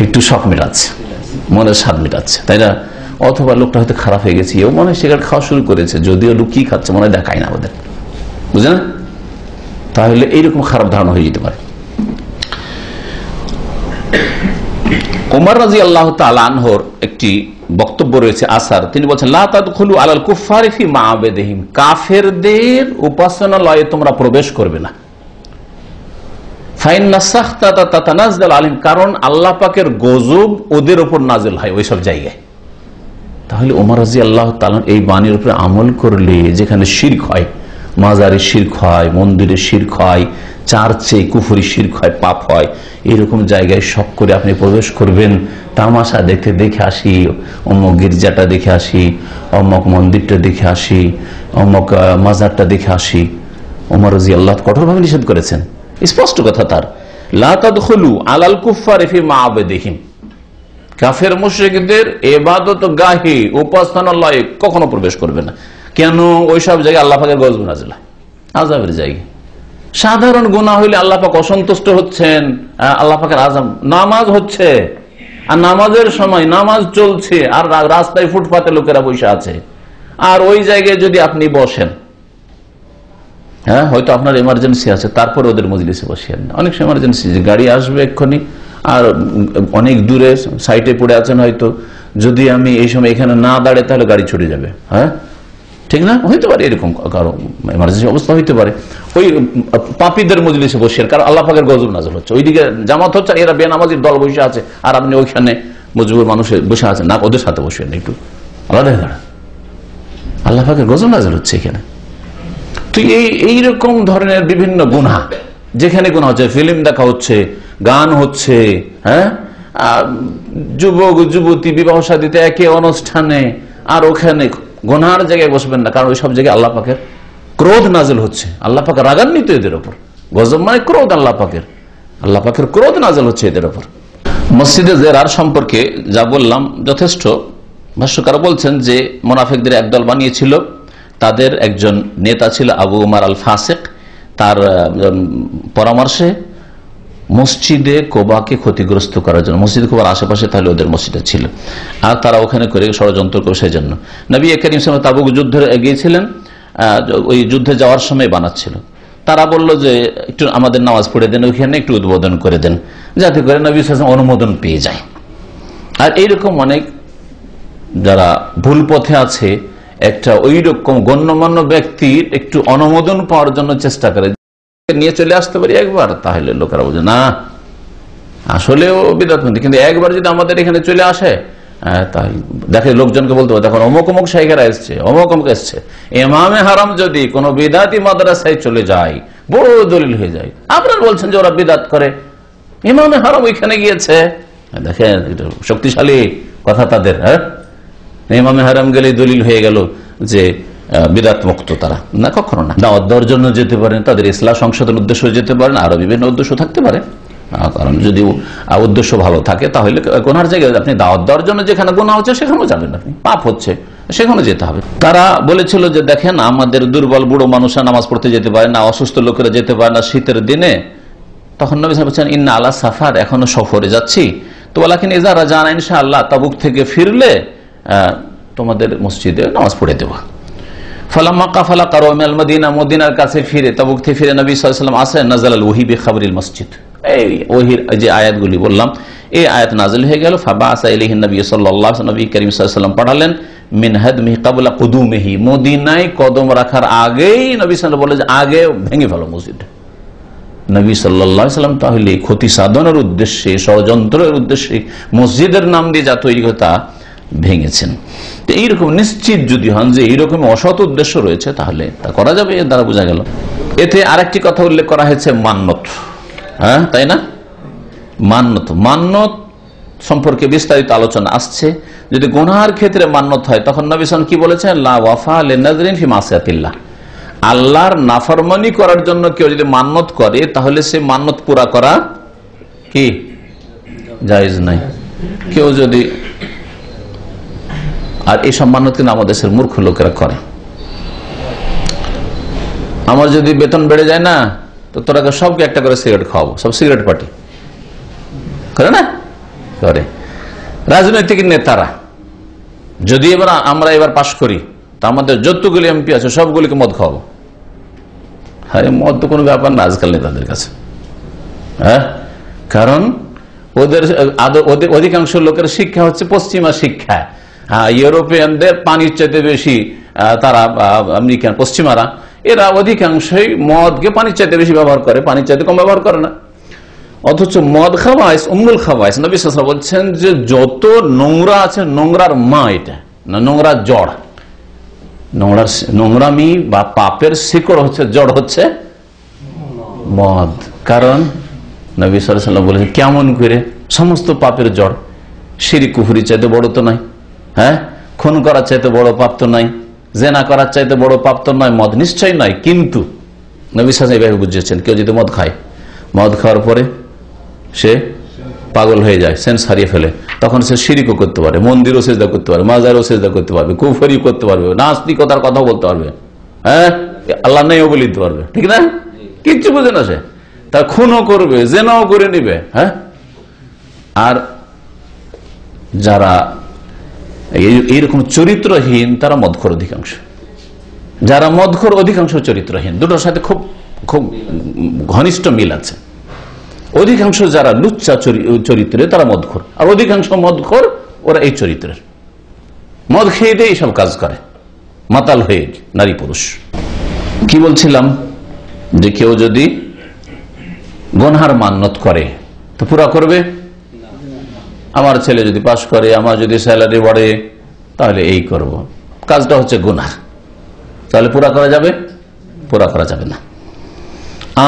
একটু শখ মেটাচ্ছে, মনের স্বাদ মেটাচ্ছে, তাই না? অথবা লোকটা হয়তো খারাপ হয়ে গেছে, এও মনে হয় সিগারেট খাওয়া শুরু করেছে, যদিও লুকিয়ে খাচ্ছে, মনে হয় দেখায় না আমাদের, বুঝলেন? তাহলে এইরকম খারাপ ধারণা হয়ে যেতে পারে। ওমর রাদিয়াল্লাহু তাআলা আনহুর একটি বক্তব্য রয়েছে, আসার, তিনি বলছেন, লা তাদখুলু আলাল কুফফারি ফি মা'বাদিহিম, কাফেরদের উপাসনালয়ে তোমরা প্রবেশ করবে না। ফাইন্না সাখতাতা তাতানাজ্জালু আলাইহিম, কারণ আল্লাহ পাকের গজব ওদের উপর নাজিল হয় ওইসব জায়গায়। তাহলে ওমর রাদিয়াল্লাহু তাআলা এই বাণীর উপরে আমল করলে, যেখানে শিরক হয়, মাজারে শিরক হয়, মন্দিরে শিরক হয়, চার্চে কুফরি শিরক হয়, পাপ হয়, এরকম জায়গায় শখ করে আপনি প্রবেশ করবেন, তামাশা দেখে আসি, অমুক গির্জাটা দেখে আসি, অমুক মন্দিরটা দেখে আসি, অমুক মাজারটা দেখে আসি। ওমর রাদিয়াল্লাহু কঠোরভাবে নিষেধ করেছেন, স্পষ্ট কথা তার, লা তাদখুলু আলাল কুফফারি ফি মা'বাদিহিম, কাফের মুশরিকদের ইবাদত গাহে উপাসনালয়ে কখনো প্রবেশ করবে না। কেন? ওইসব জায়গায় আল্লাহ পাকের গজব নাযিল হয়, আযাবের জায়গা। সাধারণ গুনাহ হইলে আল্লাহ পাক অসন্তুষ্ট হচ্ছেন, আল্লাহ পাকের আযাব, নামাজ হচ্ছে, আর নামাজের সময় নামাজ চলছে আর রাস্তায় ফুটপাতে লোকেরা বসে আছে, আর ওই জায়গায় যদি আপনি বসেন, হ্যাঁ হয়তো আপনার এমার্জেন্সি আছে, তারপর ওদের মজলিসে বসেন না। অনেক এমার্জেন্সি, যে গাড়ি আসবে এক্ষুনি আর অনেক দূরে সাইটে পড়ে আছেন, হয়তো যদি আমি এই সময় এখানে না দাঁড়াই তাহলে গাড়ি ছুটে যাবে, হ্যাঁ ঠিক না, হইতে পারে এরকম কারো এমার্জেন্সি অবস্থা হইতে পারে। ওই পাপীদের মজলিসে বসেন, কারণ আল্লাহ পাকের গজব নাযিল হচ্ছে, ওইদিকে জামাত হচ্ছে, এরা বেনামাজির দল বসে আছে, আর আপনি ওইখানে মজবুর মানুষ বসে আছেন, না ওদের সাথে বসেন একটু আলাদা দাঁড়া, আল্লাহ পাকের গজব নাযিল হচ্ছে এখানে। তো এইরকম ধরনের বিভিন্ন গুনাহ, যেখানে গুনাহ হচ্ছে, ফিল্ম দেখা হচ্ছে, গান হচ্ছে, হ্যাঁ যুবক যুবতী বিবাহ শাদীতে একে অনুষ্ঠানে, আর ওখানে গুনার জায়গায় বসবেন না, কারণ ওই সব জায়গায় আল্লাহ পাকের ক্রোধ নাযিল হচ্ছে, আল্লাহ পাক রাগান্বিত এদের ওপর। গজব মানে ক্রোধ, আল্লাহ পাকের ক্রোধ নাযিল হচ্ছে এদের ওপর। মসজিদে জিয়ারাত সম্পর্কে যা বললাম যথেষ্ট। ভাষ্যকার বলছেন যে মুনাফিকদের একদল বানিয়েছিল, তাদের একজন নেতা ছিল আবু উমার আল ফাসিক, তার পরামর্শে মসজিদে কোবাকে ক্ষতিগ্রস্ত করার জন্য, মসজিদে কোবার আশেপাশে তাহলে ওদের মসজিদে ছিল, আর তারা ওখানে করে ষড়যন্ত্র করে, সেই জন্য নবী করিম সাল্লাল্লাহু আলাইহি ওয়াসাল্লাম তাবুক যুদ্ধে গিয়েছিলেন, ওই যুদ্ধে যাওয়ার সময় বানাচ্ছিল। তারা বলল যে একটু আমাদের নামাজ পড়ে দেন, ওইখানে একটু উদ্বোধন করে দেন, যাতে করে নবী সাল্লাল্লাহু আলাইহি ওয়াসাল্লাম অনুমোদন পেয়ে যায়। আর এইরকম অনেক যারা ভুল পথে আছে, একটা ওই রকম গণ্যমান্য ব্যক্তির একটু অনুমোদন পাওয়ার জন্য চেষ্টা করে, নিয়ে চলে আসতে পারি একবার, তাহলে লোকেরা বোঝে না আসলেও বিদআতপন্থী, কিন্তু একবার যদি আমাদের এখানে চলে আসে, তাই দেখে লোকজনকে বলতে হবে, দেখুন অমুক অমুক শাইখেরা এসছে, অমুক অমুক এসছে। ইমামে হারাম যদি কোনো বিদআতি মাদ্রাসায় চলে যায়, বড় দলিল হয়ে যায়। আপনারা বলছেন যে ওরা বিদআত করে, ইমামে হারাম ওইখানে গিয়েছে, দেখেন শক্তিশালী কথা তাদের। হ্যাঁ, ইমামে হারাম গেলে দলিল হয়ে গেল যে বিদআত মুক্ত তারা, না কখনো না। দাওয়াত দেওয়ার জন্য যেতে পারেন, তাদের ইসলাহ সংশোধন উদ্দেশ্য যেতে পারেন, আরো বিভিন্ন উদ্দেশ্য থাকতে পারে, কারণ যদি উদ্দেশ্য ভালো থাকে তাহলে গুনার জায়গায় আপনি দাওয়াত দেওয়ার জন্য যেখানে গুনাহ হচ্ছে সেখানেও যাবেন, আপনি পাপ হচ্ছে সেখানে যেতে হবে। তারা বলেছিল যে দেখেন আমাদের দুর্বল বুড়ো মানুষরা নামাজ পড়তে যেতে পারে না, অসুস্থ লোকেরা যেতে পারে না শীতের দিনে। তখন নবী সাল্লাল্লাহু আলাইহি ওয়াসাল্লাম বলছেন ইন্না আলা সাফার, এখনো সফরে যাচ্ছি তো, ওয়ালাকিন ইযা রাজানা ইনশাআল্লাহ, তাবুক থেকে ফিরলে তোমাদের মসজিদে নামাজ পড়ে দেব। ফালাম্মা কাফালা কারু মিনাল মদিনা, মদিনার কাছে ফিরে, তাবুক থেকে ফিরে নবী সাল্লাল্লাহু আলাইহি ওয়াসাল্লাম আসেন, নাযালাল ওহী বিখাবরিল মসজিদ, এই ওহীর যে আয়াতগুলি বললাম এই আয়াত নাযিল হয়ে গেল। ফাবাসা ইলাইহিন নবী সাল্লাল্লাহু আলাইহি ওয়াসাল্লাম, নবী করিম সাল্লাল্লাহু আলাইহি ওয়াসাল্লাম পাঠালেন মিন হাদমিহি ক্বাবলা কুদুমিহি, মদিনায় কদম রাখার আগেই নবী সাল্লাল্লাহু আলাইহি ওয়াসাল্লাম বলে যে আগে ভেঙে ফেলো মসজিদ। নবী সাল্লাল্লাহু আলাইহি ওয়াসাল্লাম তাহলে ক্ষতি সাধনের উদ্দেশ্যে, ষড়যন্ত্রের উদ্দেশ্যে মসজিদের নাম দিয়ে যা তৈরি হয় তা ভেঙেছেন। তো এইরকম নিশ্চিত যদি হন যে এইরকম অসৎ উদ্দেশ্য রয়েছে, তাহলে তা করা যাবে, এর দ্বারা বোঝা গেল। এতে আরেকটি কথা উল্লেখ করা হয়েছে, মান্নত। হ্যাঁ তাই না, মান্নত সম্পর্কে বিস্তারিত আলোচনা আসছে। যদি গুনাহের ক্ষেত্রে মান্নত হয়, তখন নবী সাল্লাল্লাহু আলাইহি ওয়াসাল্লাম কি বলেছেন, লা ওয়াফা লিনাযরিন ফি মাসিয়াতিল্লাহ, আল্লাহর নাফরমানি করার জন্য কেউ যদি মান্নত করে, তাহলে সে মান্নত পুরা করা কি জায়েজ নাই। কেউ যদি, আর এই সব মান্নত কিন্তু আমাদের দেশের মূর্খ লোকেরা করে। আমার যদি বেতন বেড়ে যায় না, তো তোরা সবকে একটা করে সিগারেট খাওয়াবো, সব সিগারেট পার্টি করে না, করে। রাজনৈতিক নেতারা যদি আমরা এবার পাশ করি, তা আমাদের যতগুলি এমপি আছে সবগুলিকে মদ খাওয়াবো। আরে মদ তো কোনো ব্যাপার না আজকাল নেতাদের কাছে, হ্যাঁ, কারণ ওদের অধিকাংশ লোকের শিক্ষা হচ্ছে পশ্চিমা শিক্ষা। হ্যাঁ, ইউরোপিয়ানদের পানির চাইতে বেশি তারা, আমেরিকান পশ্চিমারা, এরা অধিকাংশই মদকে পানির চাইতে বেশি ব্যবহার করে, পানির চাইতে কম ব্যবহার করে না। অথচ মদ খাওয়াইস উম্মুল খাওয়াইস, নবী সাল্লাল্লাহু আলাইহি ওয়াসাল্লাম বলছেন যে যত নোংরা আছে, নোংরার মা এটা না, নোংরার জড়, নোংরামি বা পাপের শিকড় হচ্ছে, জড় হচ্ছে মদ। কারণ নবী সাল্লাল্লাহু আলাইহি ওয়াসাল্লাম বলেছেন কেমন করে, সমস্ত পাপের জড়, শিরক কুফরি চাইতে বড় তো নাই, হ্যাঁ, খুন করার চাইতে বড় পাপ তো নাই, জেনা করার চাইতে বড় পাপ তো নয়, মদ নিশ্চয় নয়। কিন্তু নবী সাল্লাল্লাহু আলাইহি ওয়াসাল্লাম বুঝিয়েছেন, কেউ যদি মদ খায়, মদ খাওয়ার পরে সে পাগল হয়ে যায়, সেন্স হারিয়ে ফেলে, তখন সে শিরকও করতে পারে, মন্দিরও সেজদা করতে পারবে, মাজারও সেজদা করতে পারবে, কুফরি করতে পারবে, নাস্তিকতার কথাও বলতে পারবে, হ্যাঁ, আল্লাহ নেইও বলে দিতে পারবে, ঠিক না, কিচ্ছু বোঝে না সে, তার খুনও করবে, জেনাও করে নিবে, হ্যাঁ। আর যারা এইরকম চরিত্রহীন তারা মদখোর অধিকাংশ। যারা মদখোর অধিকাংশ চরিত্রহীন, দুটোর সাথে খুব খুব ঘনিষ্ঠ মিল আছে। অধিকাংশ যারা লুচ্চা চরিত্রে তারা মদখোর, আর অধিকাংশ মদখোর ওরা এই চরিত্রের, মদ খেয়ে দিয়ে এইসব কাজ করে, মাতাল হয়ে নারী পুরুষ। কি বলছিলাম, যে কেউ যদি গুনহার মান্যত করে তো পুরা করবে। আমার ছেলে যদি পাস করে, আমার যদি স্যালারি বাড়ে, তাহলে এই করব, কাজটা হচ্ছে গুনাহ, তাহলে পুরা করা যাবে? পুরা করা যাবে না।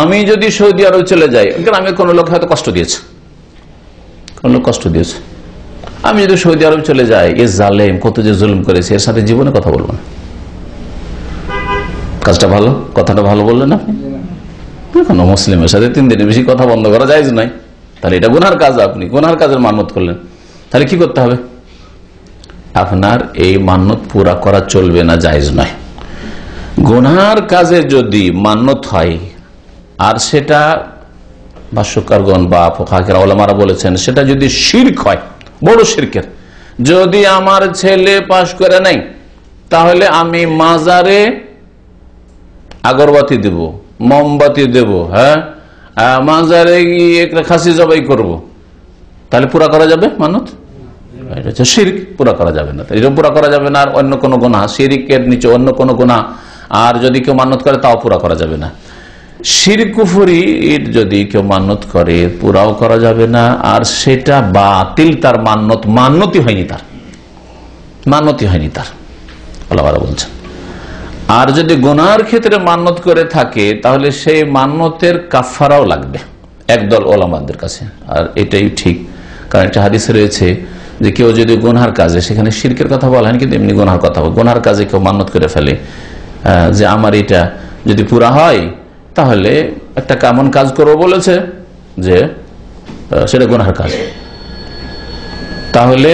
আমি যদি সৌদি আরব চলে যাই, গ্রামে কোনো লোক হয়তো কষ্ট দিয়েছে, কোন লোক কষ্ট দিয়েছে, আমি যদি সৌদি আরব চলে যাই, এ জালেম কত যে জুলুম করেছে, এর সাথে জীবনে কথা বলবো না। কাজটা ভালো, কথাটা ভালো বললেন আপনি। কোনো মুসলিমের সাথে 3 দিনের বেশি কথা বন্ধ করা জায়েজ নয়, তাহলে এটা গুনার কাজ, আপনি গুনার কাজের মান্যত করলেন। তাহলে কি করতে হবে? আপনার এই মান্যত পুরা করা চলবে না, জায়েজ নয়। গুনার কাজে যদি মান্যত হয়, আর সেটা ভাষ্যকারগণ বা ফুকাহায়ে উলামারা বলেছেন, সেটা যদি শিরক হয়, বড় শিরকের, যদি আমার ছেলে পাশ করে নাই, তাহলে আমি মাজারে আগরবাতি দেব, মোমবাতি দেব, হ্যাঁ, মাজারে গিয়ে খাসি জবাই করব, তাহলে পুরা করা যাবে মানত? এটা হচ্ছে শিরক, পুরা করা যাবে না। এরকম পুরা করা যাবে না। আর অন্য কোনো গুনাহ, শিরকের নিচে অন্য কোনো গুনাহ আর যদি কেউ মান্যত করে, তাও পুরা করা যাবে না। শিরক কুফরি যদি কেউ মান্যত করে, পুরাও করা যাবে না, আর সেটা বাতিল, তার মান্যতি হয়নি, তার মান্যতি হয়নি তার, আল্লাহ বলছেন। আর যদি গুনার ক্ষেত্রে মান্যত করে থাকে, তাহলে সেই মান্যতের কাফারাও লাগবে একদল ওলামাদের কাছে। আর এটাই ঠিক, কারণ একটা হাদিসে রয়েছে যে কেউ যদি গুনার কাজে, সেখানে শিরকের কথা বলা হয় কিন্তু এমনি গুনার কথা বল, গুনার কাজে কেউ মান্যত করে ফেলে যে আমার এটা যদি পুরা হয়, তাহলে একটা কেমন কাজ করবো বলেছে, যে সেটা গুনার কাজ, তাহলে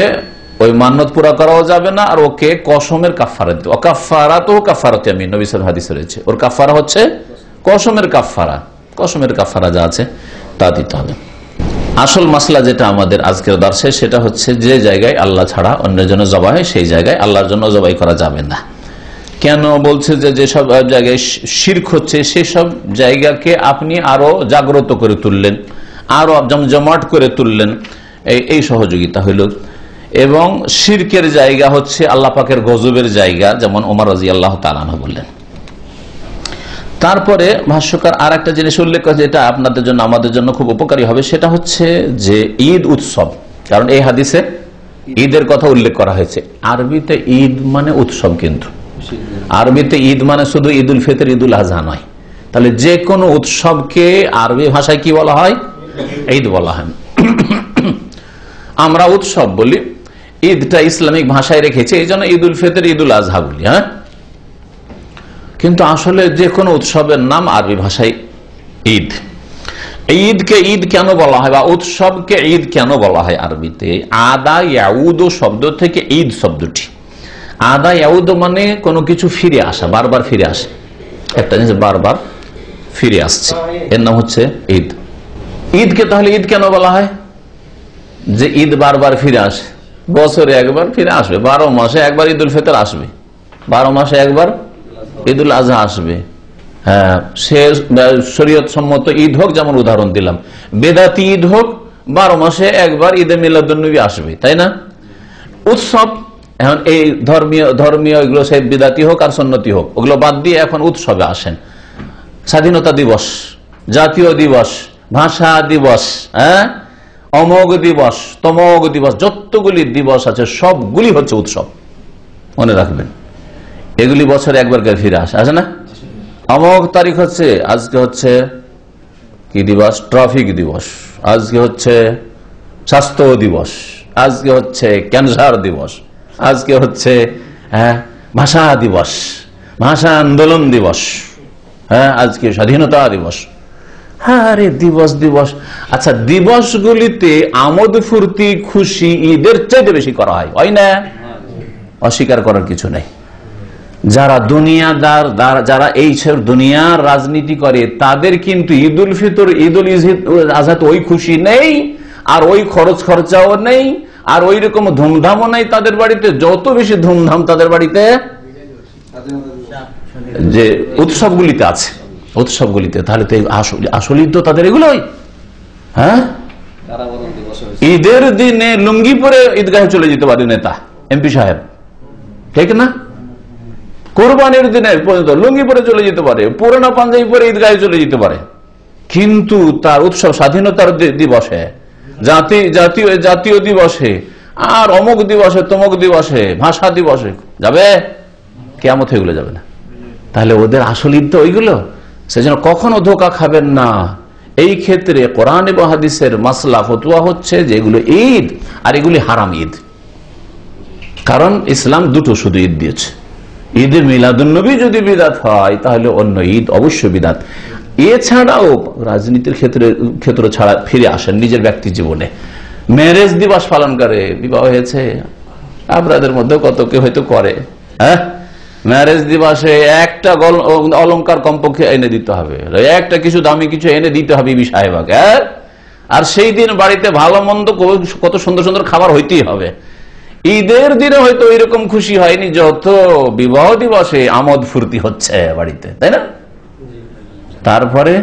ওই মান্যত পুরা করাও যাবে না, আর ওকে কসমের কাফারা দিতে, কাফারাত ও কাফারাত ইয়ামিন, নবী সাল্লাল্লাহু আলাইহি হাদিসে রয়েছে, ওর কাফারা হচ্ছে কসমের কাফারা, কসমের কাফারা যা আছে তা দিতে হবে। আসল মাসলা যেটা আমাদের আজকের দর্শে, সেটা হচ্ছে যে জায়গায় আল্লাহ ছাড়া অন্যের জন্য জবাই হয়, সেই জায়গায় আল্লাহর জন্য জবাই করা যাবে না। কেন বলছে? যে যেসব জায়গায় শিরক হচ্ছে, সেসব জায়গাকে আপনি আরো জাগ্রত করে তুললেন, আরো জমজমাট করে তুললেন, এই সহযোগিতা হইল। এবং শিরকের জায়গা হচ্ছে আল্লাহ পাকের গজবের জায়গা, যেমন ওমর রাদিয়াল্লাহু তাআলা আনহু বললেন। তারপরে ভাষ্যকার আর একটা জিনিস উল্লেখ করেছে, এটা আপনাদের জন্য আমাদের জন্য খুব উপকারী হবে, সেটা হচ্ছে যে ঈদ উৎসব। কারণ এই হাদিসে ঈদের কথা উল্লেখ করা হয়েছে। আরবিতে ঈদ মানে উৎসব, কিন্তু আরবিতে ঈদ মানে শুধু ঈদুল ফিতর, ঈদুল আজহা নয়। তাহলে যে কোনো উৎসবকে আরবি ভাষায় কি বলা হয়? ঈদ বলা হয়। আমরা উৎসব বলি, ঈদটা ইসলামিক ভাষায় রেখেছে, এই জন্য ঈদুল ফিতর, ঈদুল আজহা বলি, হ্যাঁ। কিন্তু আসলে যে কোনো উৎসবের নাম আরবি ভাষায় ঈদ। ঈদকে ঈদ কেন বলা হয়, বা উৎসবকে ঈদ কেন বলা হয় আরবিতে? আদা ইয়াউদ শব্দ থেকে ঈদ শব্দটি, আদা ইয়াউদ মানে কোনো কিছু ফিরে আসা, বারবার ফিরে আসে, একটা জিনিস বারবার ফিরে আসছে, এর নাম হচ্ছে ঈদ। ঈদকে তাহলে ঈদ কেন বলা হয়? যে ঈদ বারবার ফিরে আসে, বছরে একবার ফিরে আসবে, 12 মাসে একবার ঈদুল ফিতর আসবে, 12 মাসে একবার ঈদুল আজহা আসবে। হ্যাঁ, সে শরীয়ত সম্মত ঈদ হোক, যেমন উদাহরণ দিলাম, বেদাতি ঈদ হোক, 12 মাসে একবার ঈদে মিলাদুন্নবী আসবে, তাই না? উৎসব, এখন এই ধর্মীয় এগুলো সে বিদাতি হোক আর সুন্নতি হোক, ওগুলো বাদ দিয়ে এখন উৎসবে আসেন। স্বাধীনতা দিবস, জাতীয় দিবস, ভাষা দিবস, হ্যাঁ, অমোঘ দিবস, তমোঘ দিবস, যতগুলি দিবস আছে সবগুলি হচ্ছে উৎসব, মনে রাখবেন। এগুলি বছরে একবার করে ফিরে আসে না? অমোঘ তারিখ হচ্ছে, আজকে হচ্ছে কি দিবস? ট্রাফিক দিবস, আজকে হচ্ছে স্বাস্থ্য দিবস, আজকে হচ্ছে ক্যান্সার দিবস, আজকে হচ্ছে ভাষা দিবস, ভাষা আন্দোলন দিবস, হ্যাঁ, আজকে স্বাধীনতা দিবস। হ্যাঁ, আরে দিবস দিবস। আচ্ছা, দিবসগুলিতে আমোদ ফুর্তি খুশি ঈদের চাইতে বেশি করা হয় না? অস্বীকার করার কিছু নেই। যারা দুনিয়াদার, যারা এই দুনিয়ার রাজনীতি করে, তাদের কিন্তু ঈদুল ফিতর, ঈদুল আজহাতে ওই খুশি নেই, আর ওই খরচ খরচাও নেই, আর ওই রকম ধুমধামও নাই তাদের বাড়িতে, যত বেশি ধুমধাম তাদের বাড়িতে যে উৎসবগুলিতে আছে, উৎসবগুলিতে। তাহলে তো আসল ঈদ তো তাদের এগুলোই। হ্যাঁ, ঈদের দিনে লুঙ্গি পরে ঈদগাহে চলে যেতে পারে নেতা, এমপি সাহেব, ঠিক না? কোরবানির দিনে পর্যন্ত লুঙ্গি পরে চলে যেতে পারে, পুরোনো পাঞ্জাবি পরে ঈদগাহে চলে যেতে পারে, কিন্তু তার উৎসব স্বাধীনতার দিবসে, জাতীয় দিবসে, আর অমুক দিবসে, তমুক দিবসে, ভাষা দিবসে যাবে? কিয়ামত এগুলো যাবে না। তাহলে ওদের আসল ঈদ তো ওইগুলো। সেজন্য কখনো ধোঁকা খাবেন না। এই ক্ষেত্রে কোরআন এবং হাদিসের মাসলা ফতোয়া হচ্ছে যে এগুলো ঈদ আর এগুলি হারাম ঈদ। কারণ ইসলাম দুটো শুধু ঈদ দিয়েছে। ঈদে মিলাদুন্নবী যদি বিদাত হয় তাহলে অন্য ঈদ অবশ্যই বিদাত। এছাড়াও রাজনীতির ক্ষেত্র ছাড়া ফিরে আসেন নিজের ব্যক্তি জীবনে। ম্যারেজ দিবস পালন করে, বিবাহ হয়েছে, আপনাদের মধ্যে কত কে হয়তো করে। হ্যাঁ, ম্যারেজ দিবসে একটা অলংকার কমপক্ষে এনে দিতে হবে, একটা কিছু দামি কিছু এনে দিতে হবে বিবি সাহেবাকে। আর সেই দিন বাড়িতে ভালো মন্দ কত সুন্দর সুন্দর খাবার হইতেই হবে। ঈদের দিনে হয়তো ওইরকম খুশি হয়নি যত বিবাহ দিবসে আমোদ ফুর্তি হচ্ছে বাড়িতে, তাই না? তারপরে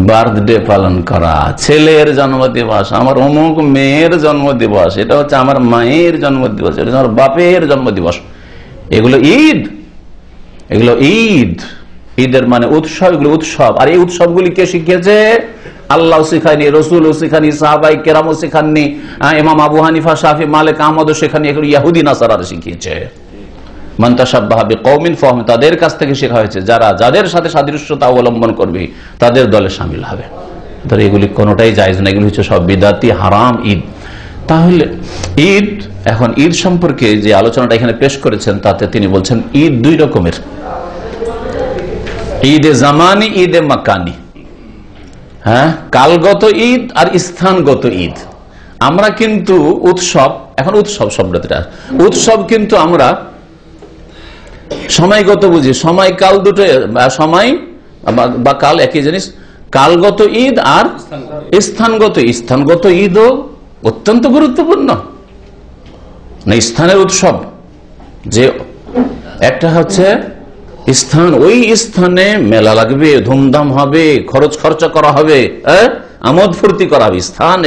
বার্থডে পালন করা, ছেলের জন্মদিবস, আমার অমুক মেয়ের জন্মদিবস, এটা হচ্ছে আমার মায়ের জন্মদিবস, এটা আমার বাপের জন্মদিবস, এগুলো ঈদ। এগুলো ঈদ। ঈদের মানে উৎসব, এগুলো উৎসব। আর এই উৎসবগুলি কে শিখিয়েছে? আল্লাহ শিখায়নি, রসুলও শিখানি, সাহাবাই কেরামও শিখাননি, ইমাম আবু হানিফা, শাফি, মালিক, আহমদও শেখানি, এগুলো ইহুদি নাসারারা শিখিয়েছে। মান তাশাব্বাহা বিকওমিন ফাহুম, তাদের কাছ থেকে শেখা হয়েছে, যাদের সাথে সাদৃশ্যতা অবলম্বন করবে তাদের দলে শামিল হবে। তাহলে এগুলি কোনোটাই জায়েজ না, এগুলি হচ্ছে সব বিদাতি, হারাম ঈদ। তাহলে ঈদ, এখন ঈদ সম্পর্কে যে আলোচনাটা এখানে পেশ করেছেন তাতে তিনি বলছেন ঈদ দুই রকমের, ঈদে জামানি, ঈদে মাকানি। হ্যাঁ, কালগত ঈদ আর স্থানগত ঈদ। আমরা কিন্তু উৎসব, এখন উৎসব শব্দটা, উৎসব কিন্তু আমরা সময়গত বুঝি, সময় কাল দুটো, সময় বা কাল একই জিনিস। কালগত ঈদ আর স্থানগত। স্থানগত ঈদও অত্যন্ত গুরুত্বপূর্ণ না, স্থানের উৎসব। যে একটা হচ্ছে স্থান, ওই স্থানে মেলা লাগবে, ধুমধাম হবে, খরচা করা হবে, আমোদ ফুর্তি করা হবে। স্থান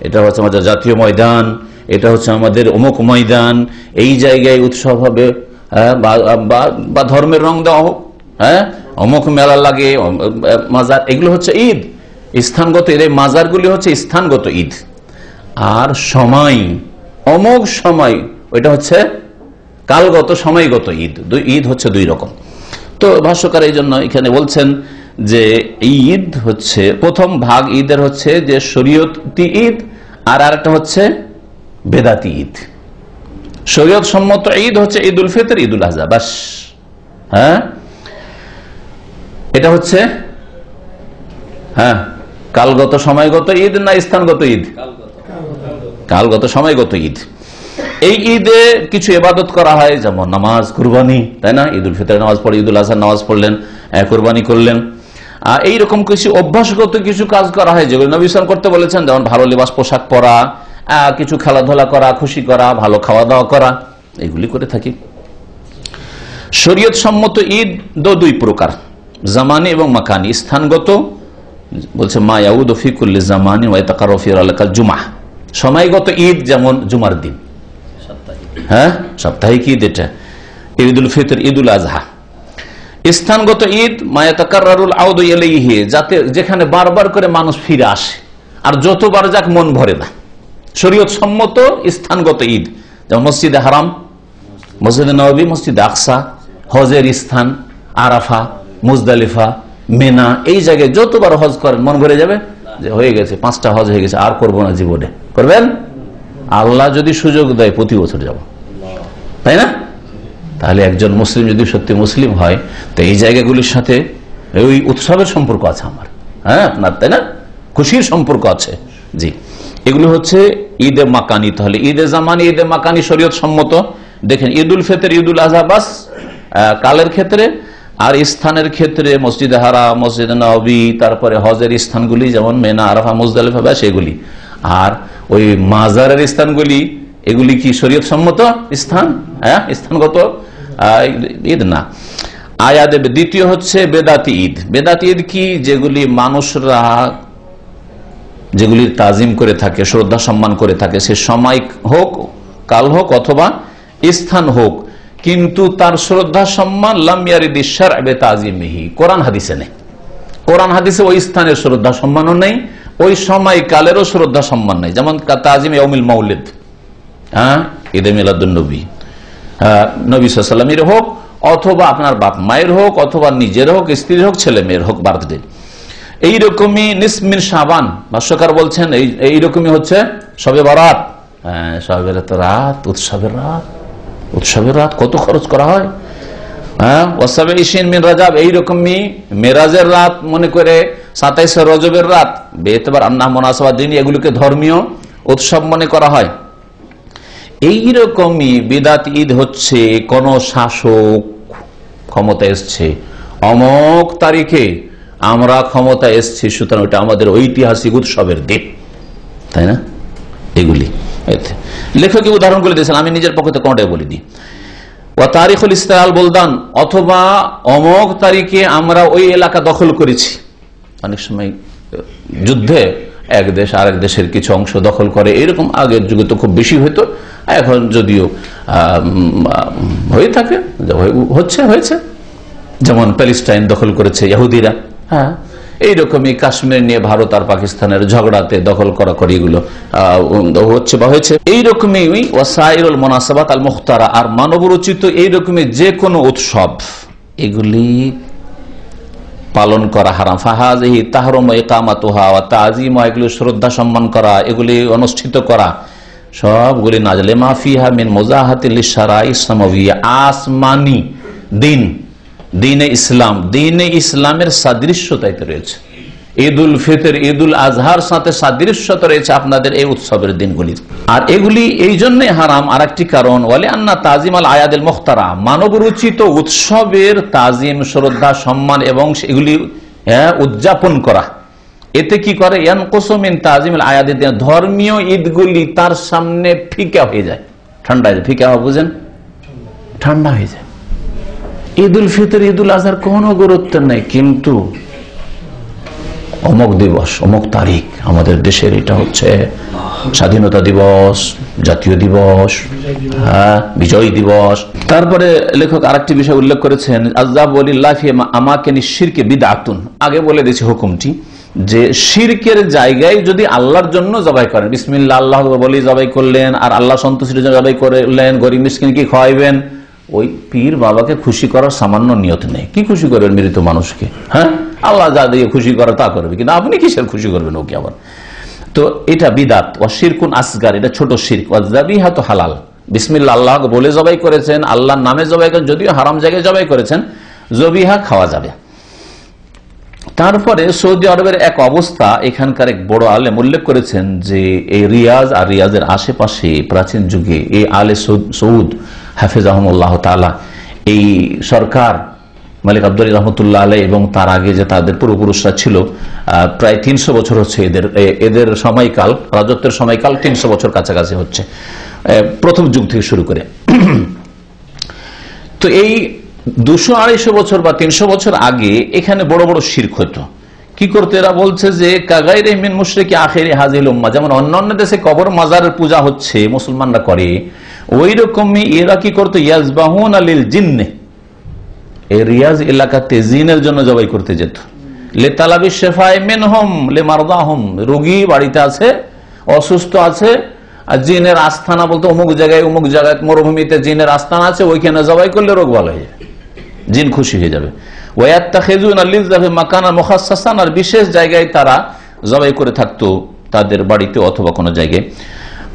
এটা হচ্ছে আমাদের জাতীয় ময়দান, এটা হচ্ছে আমাদের অমুক ময়দান, এই জায়গায় উৎসব হবে, বা ধর্মের রং দেওয়া হোক, অমুক মেলা লাগে, মাজার, এগুলো হচ্ছে ঈদ। স্থানগত ঈদ, এই মাজারগুলি হচ্ছে স্থানগত ঈদ। আর সময়, অমুক সময়, ওইটা হচ্ছে কালগত, সময়গত ঈদ। ঈদ হচ্ছে দুই রকম। তো ভাষ্যকার এই জন্য এখানে বলছেন যে ঈদ হচ্ছে প্রথম ভাগ ঈদের হচ্ছে যে শরীয়তি ঈদ, আর আরেকটা হচ্ছে বেদাতি ঈদ। শরীয়ত সম্মত ঈদ হচ্ছে ঈদ উল ফিতর, ঈদ উল আযহা, বাস। হ্যাঁ, এটা হচ্ছে কালগত সময়গত ঈদ না স্থানগত ঈদ? কালগত সময়গত ঈদ। এই ঈদে কিছু ইবাদত করা হয়, যেমন নামাজ, কুরবানি, তাই না? ঈদ উল ফিতর নামাজ পড়ে, ঈদ উল আযহা নামাজ পড়লেন, কুরবানি করলেন। এইরকম কিছু অভ্যাসগত কিছু কাজ করা হয় যেগুলো নবী সাল্লাল্লাহু আলাইহি ওয়াসাল্লাম করতে বলেছেন, যেমন ভালো লিবাস পোশাক পরা, কিছু খেলাধুলা করা, খুশি করা, ভালো খাওয়া দাওয়া করা, এগুলি করে থাকি। শরীয়ত সম্মত ঈদ দুই প্রকার, জামানি এবং মাকানি। স্থানগত বলছে মা ইয়াউদু ফি কুল্লি জামানি ওয়া ইয়াতাকাররাবু ফি আলাকাল জুমআহ। সময়গত ঈদ যেমন জুমার দিন, সাপ্তাহিক ঈদ, এটা ঈদ উল ফিতর, ঈদ উল আযহা। স্থানগত ঈদ মা ইয়াতাকাররারুল আউদু ইলাইহি, যাতে যেখানে বারবার করে মানুষ ফিরে আসে, আর যতবার যাক মন ভরে না। শরীয়ত সম্মত স্থানগত ঈদ যেমন মসজিদে হারাম, মসজিদে নববী, মসজিদে আকসা, হজের স্থান, আরাফা, মুজদালিফা, মিনা, এই জায়গায় যতবার হজ করেন মন ভরে যাবে যে হয়ে গেছে, 5টা হজ হয়ে গেছে, আর করবো না জীবনে। করবেন? আল্লাহ যদি সুযোগ দেয় প্রতি বছর যাব, তাই না? তাহলে একজন মুসলিম যদি সত্যি মুসলিম হয় তো এই জায়গাগুলির সাথে ওই উৎসবের সম্পর্ক আছে আমার, আপনার, তাই না? খুশির সম্পর্ক আছে। জি, এগুলো হচ্ছে ঈদে মাকানি। তাহলে ঈদে জামানি, ঈদে মাকানি শরীয়ত সম্মত। দেখেন ঈদ উল ফিতর, ঈদ উল আযহা বাস কালের ক্ষেত্রে, আর স্থানের ক্ষেত্রে মসজিদে হারাম, মসজিদে নববী, তারপরে হজের স্থানগুলি যেমন মেনা, আরাফা, মুজদালিফা, সেগুলি। আর ওই মাজারের স্থানগুলি এগুলি কি শরীয়ত সম্মত স্থান? হ্যাঁ, স্থানগত ঈদ না। আয়াদে দ্বিতীয় হচ্ছে বেদাতি ঈদ। বেদাতি ঈদ কি? যেগুলি মানুষরা যেগুলির তাজিম করে থাকে, শ্রদ্ধা সম্মান করে থাকে, সে সময় হোক, কাল হোক অথবা স্থান হোক, কিন্তু তার শ্রদ্ধা সম্মান লাম ইয়ারিদি শার'আ বিতাজিমিহি, কোরআন হাদিসে নেই। কোরআন হাদিসে ওই স্থানের শ্রদ্ধা সম্মানও নেই, ওই সময় কালেরও শ্রদ্ধা সম্মান নেই। যেমন তাজিম ইয়াউমুল মাউলিদ, হ্যাঁ, ঈদে মিলাদুন নবী, নবী সাল্লাল্লাহু আলাইহি ওয়াসাল্লামের হোক অথবা আপনার বাপ মায়ের হোক অথবা নিজের হোক, স্ত্রীর হোক, ছেলে মেয়ের হোক বার্থডে। এইরকমই নিসমিন শাবান, ভাষ্যকার বলছেন এইরকমই হচ্ছে শবে বরাত। হ্যাঁ, শবে রাত, উৎসবের রাত, উৎসবের রাত কত খরচ করা হয়। হ্যাঁ, ওয়াসাবিশিন মিন রাজাব, এইরকমই মেরাজের রাত মনে করে 27 রজবের রাত, বেতবার আন্না মুনাসাবাত দিন, এগুলোকে ধর্মীয় উৎসব মনে করা হয়। এইরকমই বিদাত ঈদ হচ্ছে কোন শাসক ক্ষমতা এসছে, অমুক তারিখে আমরা ক্ষমতা এসছি, সুতরাং ওটা আমাদের ঐতিহাসিক উৎসবের দিন, তাই না? এগুলি লেখক উদাহরণগুলি দিয়েছেন, আমি নিজের পক্ষে তো কোনটাই বলিনি। ও তারিখুল ইস্তেলাল বলদান, অথবা অমুক তারিখে আমরা ওই এলাকা দখল করেছি। অনেক সময় যুদ্ধে এক দেশ আরেক দেশের কিছু অংশ দখল করে, এরকম আগের যুগে তো খুব বেশি হইতো, এখন যদিও হয়ে থাকে, হয়েছে। যেমন প্যালেস্টাইন দখল করেছে ইহুদিরা। হ্যাঁ, এইরকমই কাশ্মীর নিয়ে ভারত আর পাকিস্তানের ঝগড়াতে দখল করা করি এগুলো হচ্ছে বা হয়েছে। এইরকমই ওয়াসাইরুল মুনাসাবাত আল মুখতারা, আর মানবরচিত এইরকমই যে কোনো উৎসব এগুলি পালন করা হারাম। ফাহাজিহি তাহরুম ইকামাতুহা ওয়া তাযীমুহা, এগুলি শ্রদ্ধা সম্মান করা, এগুলি অনুষ্ঠিত করা সবগুলি নাযিল মা ফিহা মিন মুজাহাতিল লিশরাঈস সামাওয়িয়া, আসমানি দিন, দ্বীনে ইসলাম, দ্বীনে ইসলামের সাদৃশ্যতাইতে রয়েছে। ঈদুল ফিতর, ঈদুল আজহার সাথে সাদৃশ্যতা রয়েছে আপনাদের এই উৎসবের দিনগুলির। আর এগুলি এই জন্যই হারাম, আর একটি কারণ ওয়ালি আন্না তাজিম আল আয়াদিল মুখতারা, মানবরচিত উৎসবের তাজিম, শ্রদ্ধা সম্মান এবং এগুলি উদযাপন করা, এতে কি করে ইয়ানকুসু মিন তাজিম আল আয়াদিদ, ধর্মীয় ঈদগুলি তার সামনে ফিকা হয়ে যায়, ঠান্ডা হয়ে যায়। ফিকা বুঝেন, ঠান্ডা হয়ে যায়। ঈদুল ফিতর, ঈদুল আজহার কোনো গুরুত্ব নেই, কিন্তু অমুক দিবস, অমুক তারিখ, আমাদের দেশের এটা হচ্ছে স্বাধীনতা দিবস, জাতীয় দিবস, হ্যাঁ, বিজয় দিবস। তারপরে লেখক আরেকটি বিষয় উল্লেখ করেছেন, আযযাব ওয়ালিল্লাহি ফি আমাকিনি শিরকি বিদআতুন। আগে বলে দিয়েছি হুকুমটি, যে শিরকের জায়গায় যদি আল্লাহর জন্য জবাই করেন, বিসমিল্লাহ আল্লাহ বলি জবাই করলেন, আর আল্লাহ সন্তুষ্টির জন্য জবাই করলেন, গরিব মিসকিনকে খাওয়াইবেন, ওই পীর বাবাকে খুশি করার সামান্য নিয়ত নেই। কি খুশি করবেন মৃত মানুষকে? হ্যাঁ, আল্লাহ যা দিয়ে খুশি করে তা করবে, কিন্তু আপনি কিসের খুশি করবেন ওকে আবার? তো এটা বিদাত, ওয়া শিরকুন আসগার, এটা ছোট শিরক। ওয়া যাবিহা তো হালাল, বিসমিল্লাহ আল্লাহ বলে জবাই করেছেন, আল্লাহর নামে জবাই করেছেন, যদিও হারাম জায়গায় জবাই করেছেন, জবিহা খাওয়া যাবে। তারপরে সৌদি আরবের এক অবস্থা, এখানকার এক বড় আলেম উল্লেখ করেছেন যে এই রিয়াজ আর রিয়াজের আশেপাশে প্রাচীন যুগে এই আলে সৌদ হাফিজাহুমুল্লাহ তাআলা, এই সরকার মালিক আব্দুল রহমতুল্লাহ আলাই এবং তার আগে যে তাদের পূর্বপুরুষরা ছিল, প্রায় 300 বছর হচ্ছে এদের সময়কাল, রাজত্বের সময়কাল 300 বছর কাছাকাছি হচ্ছে, প্রথম যুগ থেকে শুরু করে। তো এই 200-250 বছর বা 300 বছর আগে এখানে বড় বড় শিরক হতো। কি করতে এরা বলছে যে কাগাইরে মিন মুশরিকি আখিরি হাযিহিল উম্মাহ, যেমন অন্যান্য দেশে কবর মাজারের পূজা হচ্ছে, মুসলমানরা করে, ওই রকমই এরা কি করতো, ইয়াজবাহুনা লিল জিন্নে, এই রিয়াজ এলাকাতে জিনের জন্য জবাই করতে যেত। লিতালাবি শিফায়ে মিনহুম লিমারদাহুম, রোগী বাড়িতে আছে, অসুস্থ আছে, আর জিনের আস্থানা বলতে অমুক জায়গায় মরুভূমিতে জিনের আস্থানা আছে, ওইখানে জবাই করলে রোগ ভালো হয়ে যাবে, জিন খুশি হয়ে যাবে। ওয়ায়াত্তাখিযুনা লিযযাফি মাকানান মুখাসসাসান, আর বিশেষ জায়গায় তারা জবাই করে থাকতো, তাদের বাড়িতে অথবা কোনো জায়গায়।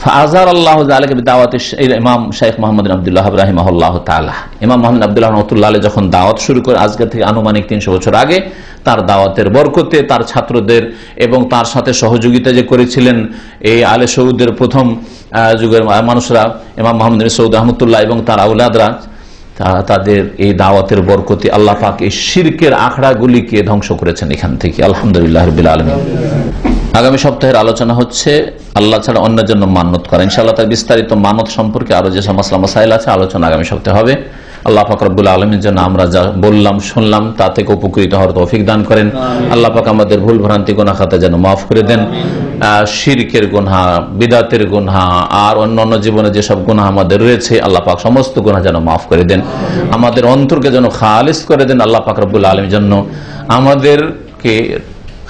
ফাআযার আল্লাহু যালিকা বিদাওয়াতি ইমাম শাইখ মুহাম্মদ বিন আব্দুল্লাহ রাহিমাহুল্লাহ তাআলা, ইমাম মুহাম্মদ আব্দুল্লাহ রাহমাতুল্লাহ আলাইহি যখন দাওয়াত শুরু করে আজকে থেকে আনুমানিক 300 বছর আগে, তার দাওয়াতের বরকতে, তার ছাত্রদের এবং তার সাথে সহযোগিতা যে করেছিলেন এই আলে সৌদের প্রথম যুগের মানুষরা, ইমাম মুহাম্মদ বিন সৌদ রাহমাতুল্লাহ এবং তার আওলাদরা, তাদের এই দাওয়াতের বরকতে আল্লাহ পাক এই শিরকের আখড়াগুলিকে ধ্বংস করেছেন এখান থেকে, আলহামদুলিল্লাহ রাব্বিল আলামিন। আগামী সপ্তাহের আলোচনা হচ্ছে আল্লাহ ছাড়া অন্যের জন্য মান্নত করা। ইনশাআল্লাহ তার বিস্তারিত মানত সম্পর্কে আরো যে মাসলা মাসাইল আছে আলোচনা আগামী সপ্তাহে হবে। আল্লাহ পাক রব্বুল আলামিন যেন আমরা যা বললাম শুনলাম তা থেকে উপকৃত হওয়ার তৌফিক দান করেন। আল্লাহ পাক আমাদের ভুল ভ্রান্তি গুনাহ খাতা যেন মাফ করে দেন। শিরকের গুনাহ, বিদআতের গুনাহ আর অন্যান্য জীবনে যেসব গুনাহ আমাদের রয়েছে আল্লাহ পাক সমস্ত গুনাহ যেন মাফ করে দেন। আমাদের অন্তরকে যেন খালিস করে দেন। আল্লাহ পাক রব্বুল আলামিন যেন আমাদেরকে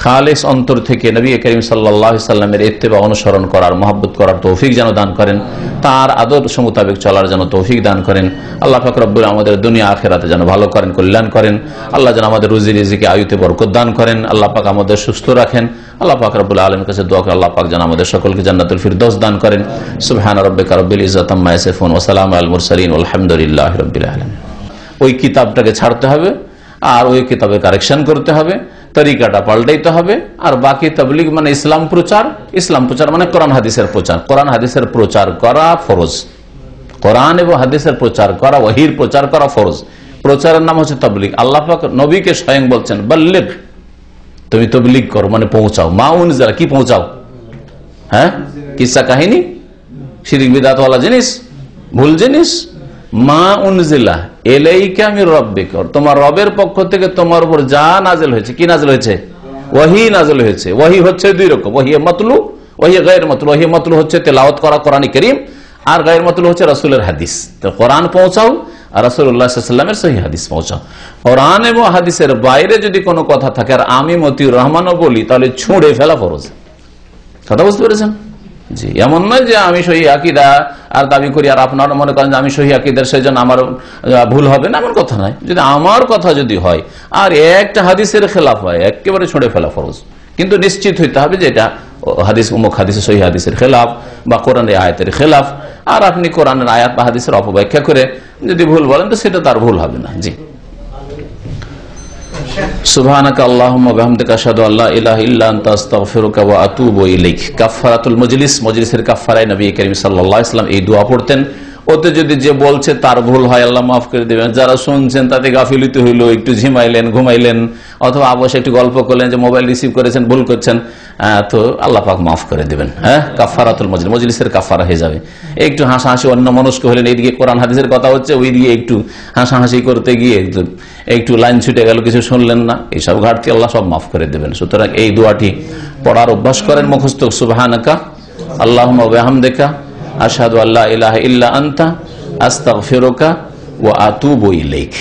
খালিস অন্তর থেকে নবী করিম সাল্লাল্লাহু আলাইহি সাল্লামের ইত্তেবা অনুসরণ করার, মহব্বত করার তৌফিক যেন দান করেন। তার আদর্শ মোতাবেক চলার যেন তৌফিক দান করেন। আল্লাহ পাক রব্বুল আমাদের দুনিয়া আখিরাতে যেন ভালো করেন, কল্যাণ করেন। আল্লাহ যেন আমাদের রুজি রিজিকে আয়ুতে বরকত দান করেন। আল্লাহ পাক আমাদের সুস্থ রাখেন। আল্লাহ পাক রব্বুল আলামিনের কাছে দোয়া করি আল্লাহ পাক যেন আমাদের সকলকে জান্নাতুল ফিরদৌস দান করেন। সুবহান রাব্বিকা রাব্বিল ইজ্জাতি আম্মা ইয়াসিফুন ওয়া সালামুন আলাল মুরসালিন আলহামদুলিল্লাহি রাব্বিল আলামিন। ওই কিতাবটাকে ছাড়তে হবে আর ওই কিতাবে কারেকশন করতে হবে, তরিকাটা পাল্টাইতে হবে। আর বাকি তাবলীগ মানে ইসলাম প্রচার, ইসলাম প্রচার মানে কোরআন হাদিসের প্রচার। কোরআন হাদিসের প্রচার করা ফরজ, কোরআন এবং হাদিসের প্রচার করা, ওহীর প্রচার করা ফরজ। প্রচারের নাম হচ্ছে তাবলীগ। আল্লাহ পাক নবীকে স্বয়ং বলছেন বাল্লিগ, তুমি তাবলীগ করো মানে পৌঁছাও। মা উনজিলা, কি পৌঁছাও? হ্যাঁ, কিসসা কাহিনী, শিরক বিদআত ওয়ালা জিনিস, ভুল জিনিস। মা উনজিলা ইলাইকা মির রাব্বিকা, তোমার রবের পক্ষ থেকে তোমার উপর যা নাযিল হয়েছে। কি নাযিল হয়েছে? ওহী নাযিল হয়েছে। ওহী হচ্ছে দুই রকম, ওহী মাতলু, ওহী গায়র মাতলু। ওহী মাতলু হচ্ছে তেলাওয়াত করা কোরআন কারীম, আর গায়র মাতলু হচ্ছে রাসূলের হাদিস। তো কোরআন পৌঁছাও আর রাসূলুল্লাহ সাল্লাল্লাহু আলাইহি ওয়াসাল্লামের সহিহ হাদিস পৌঁছাও। কোরআন এবং হাদিসের বাইরে যদি কোনো কথা থাকে আর আমি মতিউর রহমানও বলি তাহলে ছুঁড়ে ফেলা ফরজ। কথা বুঝতে পেরেছেন? জি, এমন নয় যে আমি সহি আকীদা আর দাবি করি আর আপনারা মনে করেন যে আমি সহি আকীদার, সেজন্য আমার ভুল হবে না, এমন কথা নয়। যদি আমার কথা যদি হয় আর একটা হাদিসের খেলাফ হয় একেবারে ছুঁড়ে ফেলা ফরজ। কিন্তু নিশ্চিত হইতে হবে যে এটা হাদিস উমুক হাদিসে সহি হাদিসের খেলাফ বা কোরআনের আয়াতের খেলাফ। আর আপনি কোরআনের আয়াত বা হাদিসের অপব্যাখ্যা করে যদি ভুল বলেন তো সেটা তার ভুল হবে না। জি, সুবহানাকা আল্লাহুম্মা ওয়া বিহামদিকা আশহাদু আল্লা ইলাহা ইল্লা আনতা আস্তাগফিরুকা ওয়া আতুবু ইলাইক। কাফারাতুল মজলিস, মজলিসের কাফারায় নবী করিম সাল্লাল্লাহু আলাইহি ওয়াসাল্লাম এই দোয়া পড়তেন। ওতে যদি যে বলছে তার ভুল হয় আল্লাহ মাফ করে দেবেন। যারা শুনছেন তাতে গাফিলতি হইলো, একটু ঝিমাইলেন, ঘুমাইলেন, অথবা আবশ্যক একটু গল্প করলেন যে মোবাইল রিসিভ করেছেন, ভুল করছেন, তো আল্লাহ পাক মাফ করে দেবেন। হ্যাঁ, কাফারাতুল মজলিস, মজলিসের কাফারা হয়ে যাবে। একটু হাসাহাসি অন্য মনস্ক হলেন, এইদিকে কোরআন হাদিসের কথা হচ্ছে, ওইদিকে একটু হাসাহাসি করতে গিয়ে একটু লাইন ছুটে গেল, কিছু শুনলেন না, এইসব ঘাটতি আল্লাহ সব মাফ করে দেবেন। সুতরাং এই দোয়াটি পড়ার অভ্যাস করেন মুখস্থ। সুবহানাকা আল্লাহুম্মা ওয়া বিহামদিকা আশহাদু আল্লা ইলাহা ইল্লা আনতা আস্তাগফিরুকা ওয়া আতুবু ইলাইক।